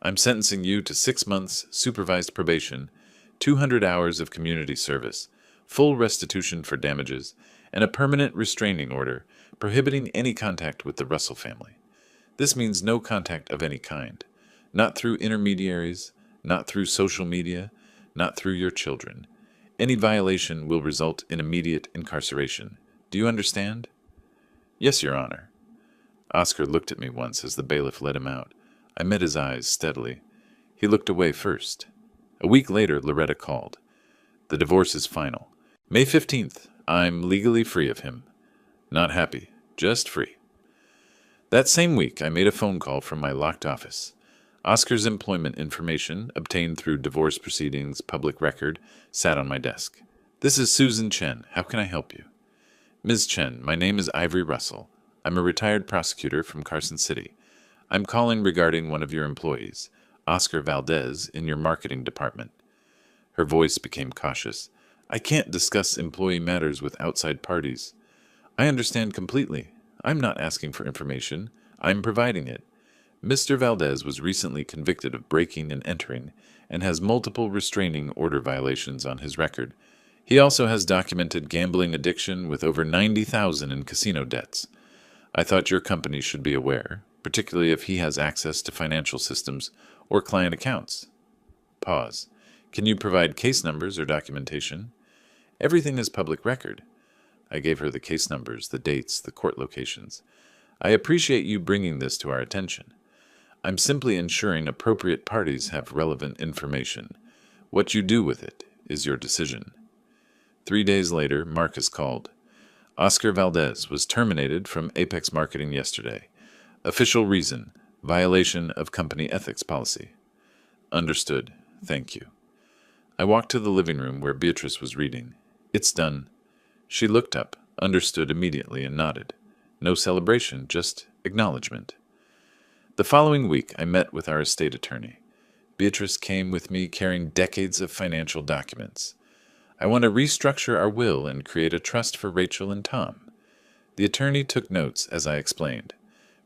I'm sentencing you to 6 months supervised probation, 200 hours of community service, full restitution for damages, and a permanent restraining order prohibiting any contact with the Russell family. This means no contact of any kind. Not through intermediaries, not through social media, not through your children. Any violation will result in immediate incarceration. Do you understand? Yes, Your Honor. Oscar looked at me once as the bailiff let him out. I met his eyes steadily. He looked away first. A week later, Loretta called. The divorce is final. May 15th, I'm legally free of him. Not happy, just free. That same week, I made a phone call from my locked office. Oscar's employment information, obtained through divorce proceedings, public record, sat on my desk. This is Susan Chen. How can I help you? Ms. Chen, my name is Ivory Russell. I'm a retired prosecutor from Carson City. I'm calling regarding one of your employees, Oscar Valdez, in your marketing department. Her voice became cautious. I can't discuss employee matters with outside parties. I understand completely. I'm not asking for information. I'm providing it. Mr. Valdez was recently convicted of breaking and entering and has multiple restraining order violations on his record. He also has documented gambling addiction with over $90,000 in casino debts. I thought your company should be aware, particularly if he has access to financial systems or client accounts. Pause. Can you provide case numbers or documentation? Everything is public record. I gave her the case numbers, the dates, the court locations. I appreciate you bringing this to our attention. I'm simply ensuring appropriate parties have relevant information. What you do with it is your decision. 3 days later, Marcus called. Oscar Valdez was terminated from Apex Marketing yesterday. Official reason, violation of company ethics policy. Understood. Thank you. I walked to the living room where Beatrice was reading. It's done. She looked up, understood immediately, and nodded. No celebration, just acknowledgement. The following week, I met with our estate attorney. Beatrice came with me carrying decades of financial documents. I want to restructure our will and create a trust for Rachel and Tom. The attorney took notes as I explained.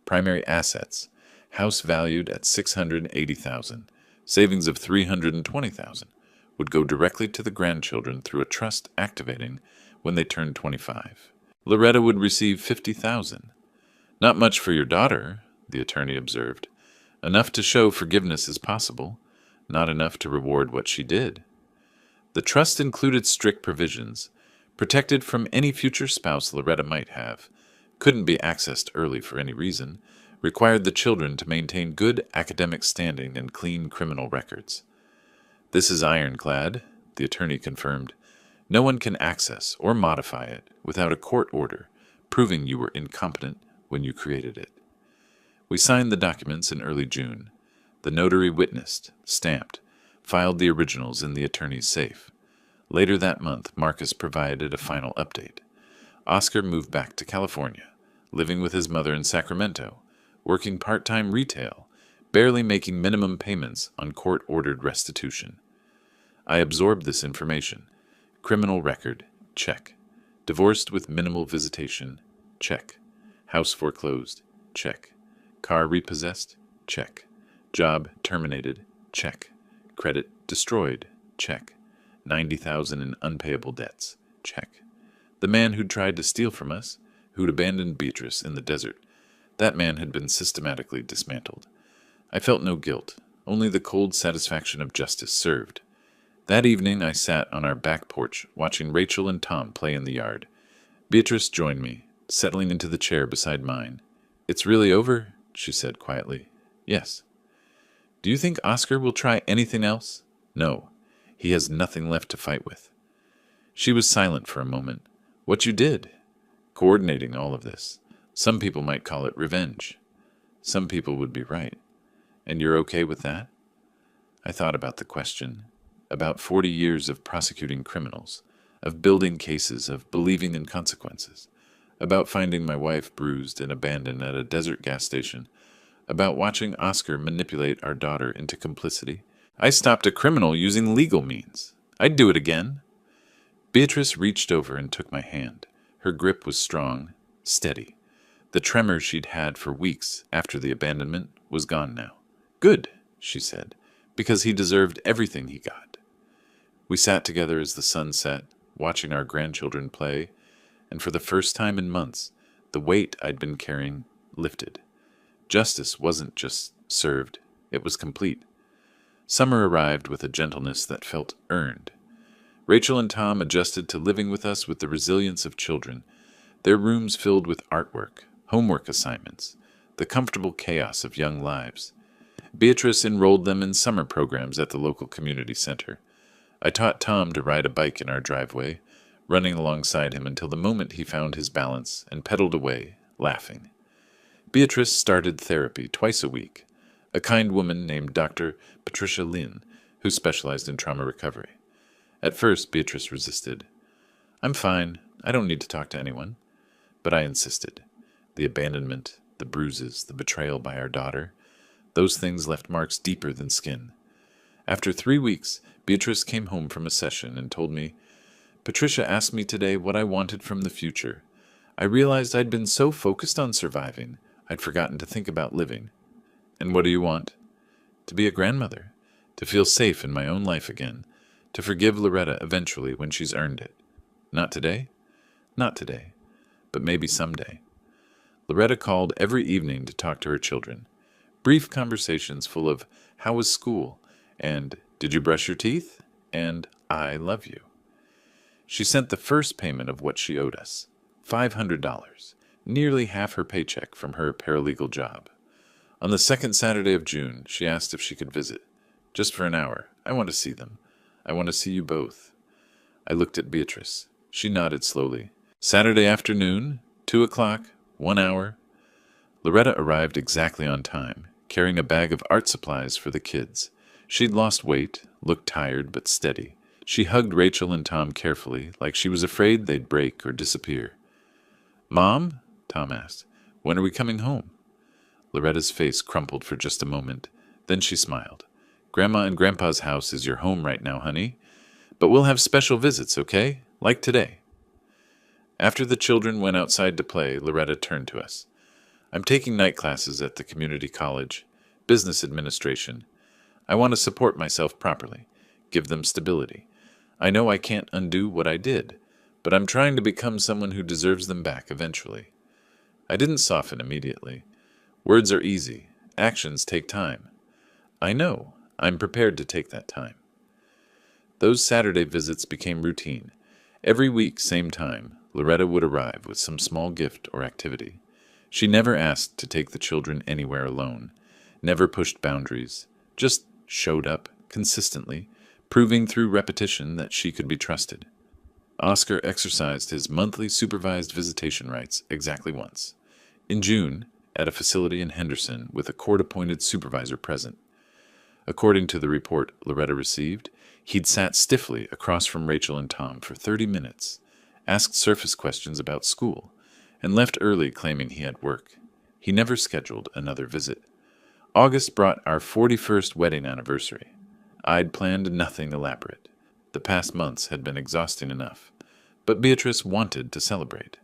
Primary assets, house valued at $680,000, savings of $320,000, would go directly to the grandchildren through a trust activating when they turned 25. Loretta would receive $50,000. Not much for your daughter, the attorney observed. Enough to show forgiveness is possible, not enough to reward what she did. The trust included strict provisions, protected from any future spouse Loretta might have, couldn't be accessed early for any reason, required the children to maintain good academic standing and clean criminal records. This is ironclad, the attorney confirmed. No one can access or modify it without a court order proving you were incompetent when you created it. We signed the documents in early June. The notary witnessed, stamped, filed the originals in the attorney's safe. Later that month, Marcus provided a final update. Oscar moved back to California, living with his mother in Sacramento, working part-time retail, barely making minimum payments on court-ordered restitution. I absorbed this information. Criminal record, check. Divorced with minimal visitation, check. House foreclosed, check. Car repossessed, check. Job terminated, check. Credit destroyed, check. $90,000 in unpayable debts, check. The man who'd tried to steal from us, who'd abandoned Beatrice in the desert, that man had been systematically dismantled. I felt no guilt, only the cold satisfaction of justice served. That evening I sat on our back porch watching Rachel and Tom play in the yard. Beatrice joined me, settling into the chair beside mine. "It's really over?" she said quietly. "Yes." "Do you think Oscar will try anything else?" "No. He has nothing left to fight with." She was silent for a moment. "What you did? Coordinating all of this. Some people might call it revenge. Some people would be right. And you're okay with that?" I thought about the question. About 40 years of prosecuting criminals, of building cases, of believing in consequences, about finding my wife bruised and abandoned at a desert gas station, about watching Oscar manipulate our daughter into complicity. I stopped a criminal using legal means. I'd do it again. Beatrice reached over and took my hand. Her grip was strong, steady. The tremor she'd had for weeks after the abandonment was gone now. Good, she said, because he deserved everything he got. We sat together as the sun set, watching our grandchildren play, and for the first time in months, the weight I'd been carrying lifted. Justice wasn't just served, it was complete. Summer arrived with a gentleness that felt earned. Rachel and Tom adjusted to living with us with the resilience of children, their rooms filled with artwork, homework assignments, the comfortable chaos of young lives. Beatrice enrolled them in summer programs at the local community center. I taught Tom to ride a bike in our driveway, running alongside him until the moment he found his balance and pedaled away, laughing. Beatrice started therapy twice a week, a kind woman named Dr. Patricia Lynn, who specialized in trauma recovery. At first, Beatrice resisted. I'm fine. I don't need to talk to anyone. But I insisted. The abandonment, the bruises, the betrayal by our daughter, those things left marks deeper than skin. After 3 weeks, Beatrice came home from a session and told me, Patricia asked me today what I wanted from the future. I realized I'd been so focused on surviving, I'd forgotten to think about living. And what do you want? To be a grandmother, to feel safe in my own life again, to forgive Loretta eventually when she's earned it. Not today? Not today, but maybe someday. Loretta called every evening to talk to her children. Brief conversations full of, how was school? And, did you brush your teeth? And, I love you. She sent the first payment of what she owed us, $500, nearly half her paycheck from her paralegal job. On the second Saturday of June, she asked if she could visit. Just for an hour. I want to see them. I want to see you both. I looked at Beatrice. She nodded slowly. Saturday afternoon, 2 o'clock, 1 hour. Loretta arrived exactly on time, carrying a bag of art supplies for the kids. She'd lost weight, looked tired but steady. She hugged Rachel and Tom carefully, like she was afraid they'd break or disappear. Mom? Tom asked. When are we coming home? Loretta's face crumpled for just a moment. Then she smiled. Grandma and Grandpa's house is your home right now, honey. But we'll have special visits, okay? Like today. After the children went outside to play, Loretta turned to us. I'm taking night classes at the community college, business administration. I want to support myself properly, give them stability. I know I can't undo what I did, but I'm trying to become someone who deserves them back eventually. I didn't soften immediately. Words are easy. Actions take time. I know. I'm prepared to take that time. Those Saturday visits became routine. Every week, same time, Loretta would arrive with some small gift or activity. She never asked to take the children anywhere alone, never pushed boundaries, just showed up consistently, proving through repetition that she could be trusted. Oscar exercised his monthly supervised visitation rights exactly once, in June, at a facility in Henderson with a court-appointed supervisor present. According to the report Loretta received, he'd sat stiffly across from Rachel and Tom for 30 minutes, asked surface questions about school, and left early claiming he had work. He never scheduled another visit. August brought our 41st wedding anniversary. I'd planned nothing elaborate. The past months had been exhausting enough, but Beatrice wanted to celebrate.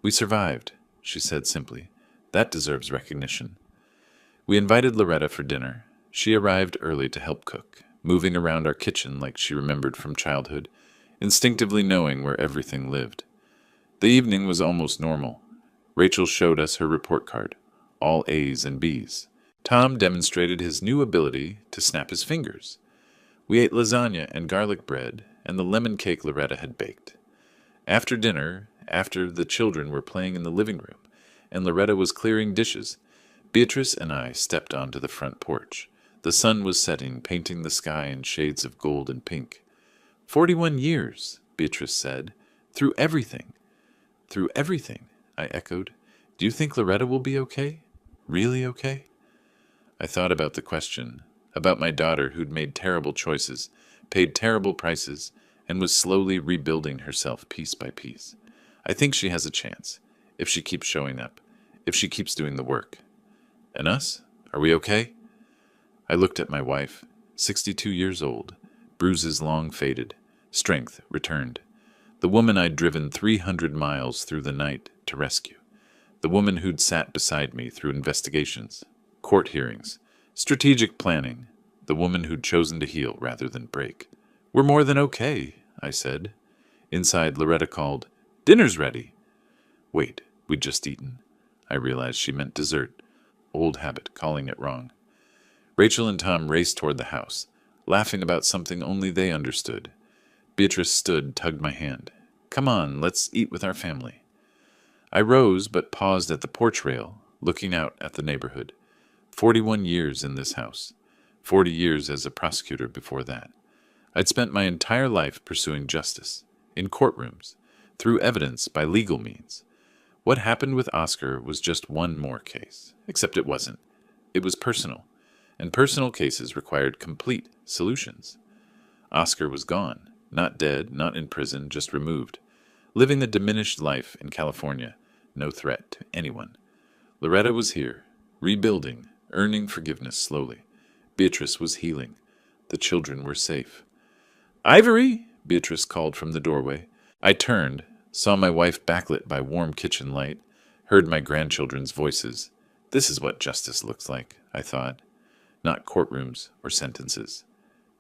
We survived, she said simply. That deserves recognition. We invited Loretta for dinner. She arrived early to help cook, moving around our kitchen like she remembered from childhood, instinctively knowing where everything lived. The evening was almost normal. Rachel showed us her report card, all A's and B's. Tom demonstrated his new ability to snap his fingers. We ate lasagna and garlic bread and the lemon cake Loretta had baked. After dinner, after the children were playing in the living room and Loretta was clearing dishes, Beatrice and I stepped onto the front porch. The sun was setting, painting the sky in shades of gold and pink. 41 years, Beatrice said. Through everything. Through everything, I echoed. Do you think Loretta will be okay? Really okay? I thought about the question, about my daughter who'd made terrible choices, paid terrible prices, and was slowly rebuilding herself piece by piece. I think she has a chance, if she keeps showing up, if she keeps doing the work. And us? Are we okay? I looked at my wife, 62 years old, bruises long faded, strength returned. The woman I'd driven 300 miles through the night to rescue. The woman who'd sat beside me through investigations, court hearings, strategic planning. The woman who'd chosen to heal rather than break. We're more than okay, I said. Inside, Loretta called, "Dinner's ready." Wait, we'd just eaten. I realized she meant dessert. Old habit, calling it wrong. Rachel and Tom raced toward the house, laughing about something only they understood. Beatrice stood, tugged my hand. "Come on, let's eat with our family." I rose, but paused at the porch rail, looking out at the neighborhood. 41 years in this house. 40 years as a prosecutor before that. I'd spent my entire life pursuing justice, in courtrooms, through evidence by legal means. What happened with Oscar was just one more case, except it wasn't. It was personal, and personal cases required complete solutions. Oscar was gone, not dead, not in prison, just removed, living a diminished life in California, no threat to anyone. Loretta was here, rebuilding, earning forgiveness slowly. Beatrice was healing. The children were safe. "Ivory!" Beatrice called from the doorway. I turned, saw my wife backlit by warm kitchen light, heard my grandchildren's voices. This is what justice looks like, I thought. Not courtrooms or sentences.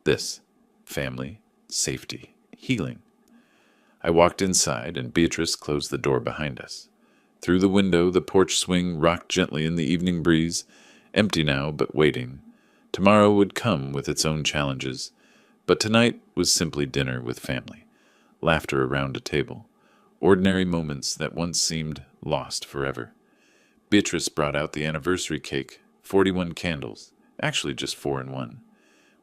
This, family, safety, healing. I walked inside, and Beatrice closed the door behind us. Through the window, the porch swing rocked gently in the evening breeze, empty now, but waiting. Tomorrow would come with its own challenges, but tonight was simply dinner with family, laughter around a table, ordinary moments that once seemed lost forever. Beatrice brought out the anniversary cake, 41 candles, actually just 4 in one.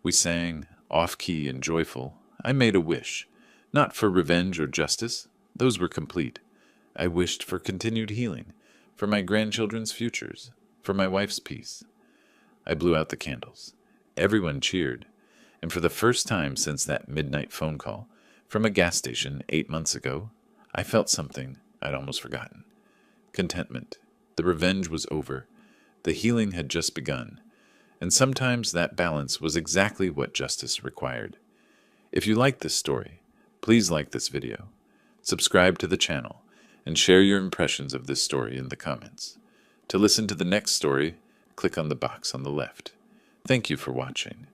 We sang, off-key and joyful. I made a wish, not for revenge or justice. Those were complete. I wished for continued healing, for my grandchildren's futures, for my wife's peace. I blew out the candles. Everyone cheered, and for the first time since that midnight phone call from a gas station 8 months ago, I felt something I'd almost forgotten. Contentment. The revenge was over. The healing had just begun, and sometimes that balance was exactly what justice required. If you like this story, please like this video, subscribe to the channel, and share your impressions of this story in the comments. To listen to the next story, click on the box on the left. Thank you for watching.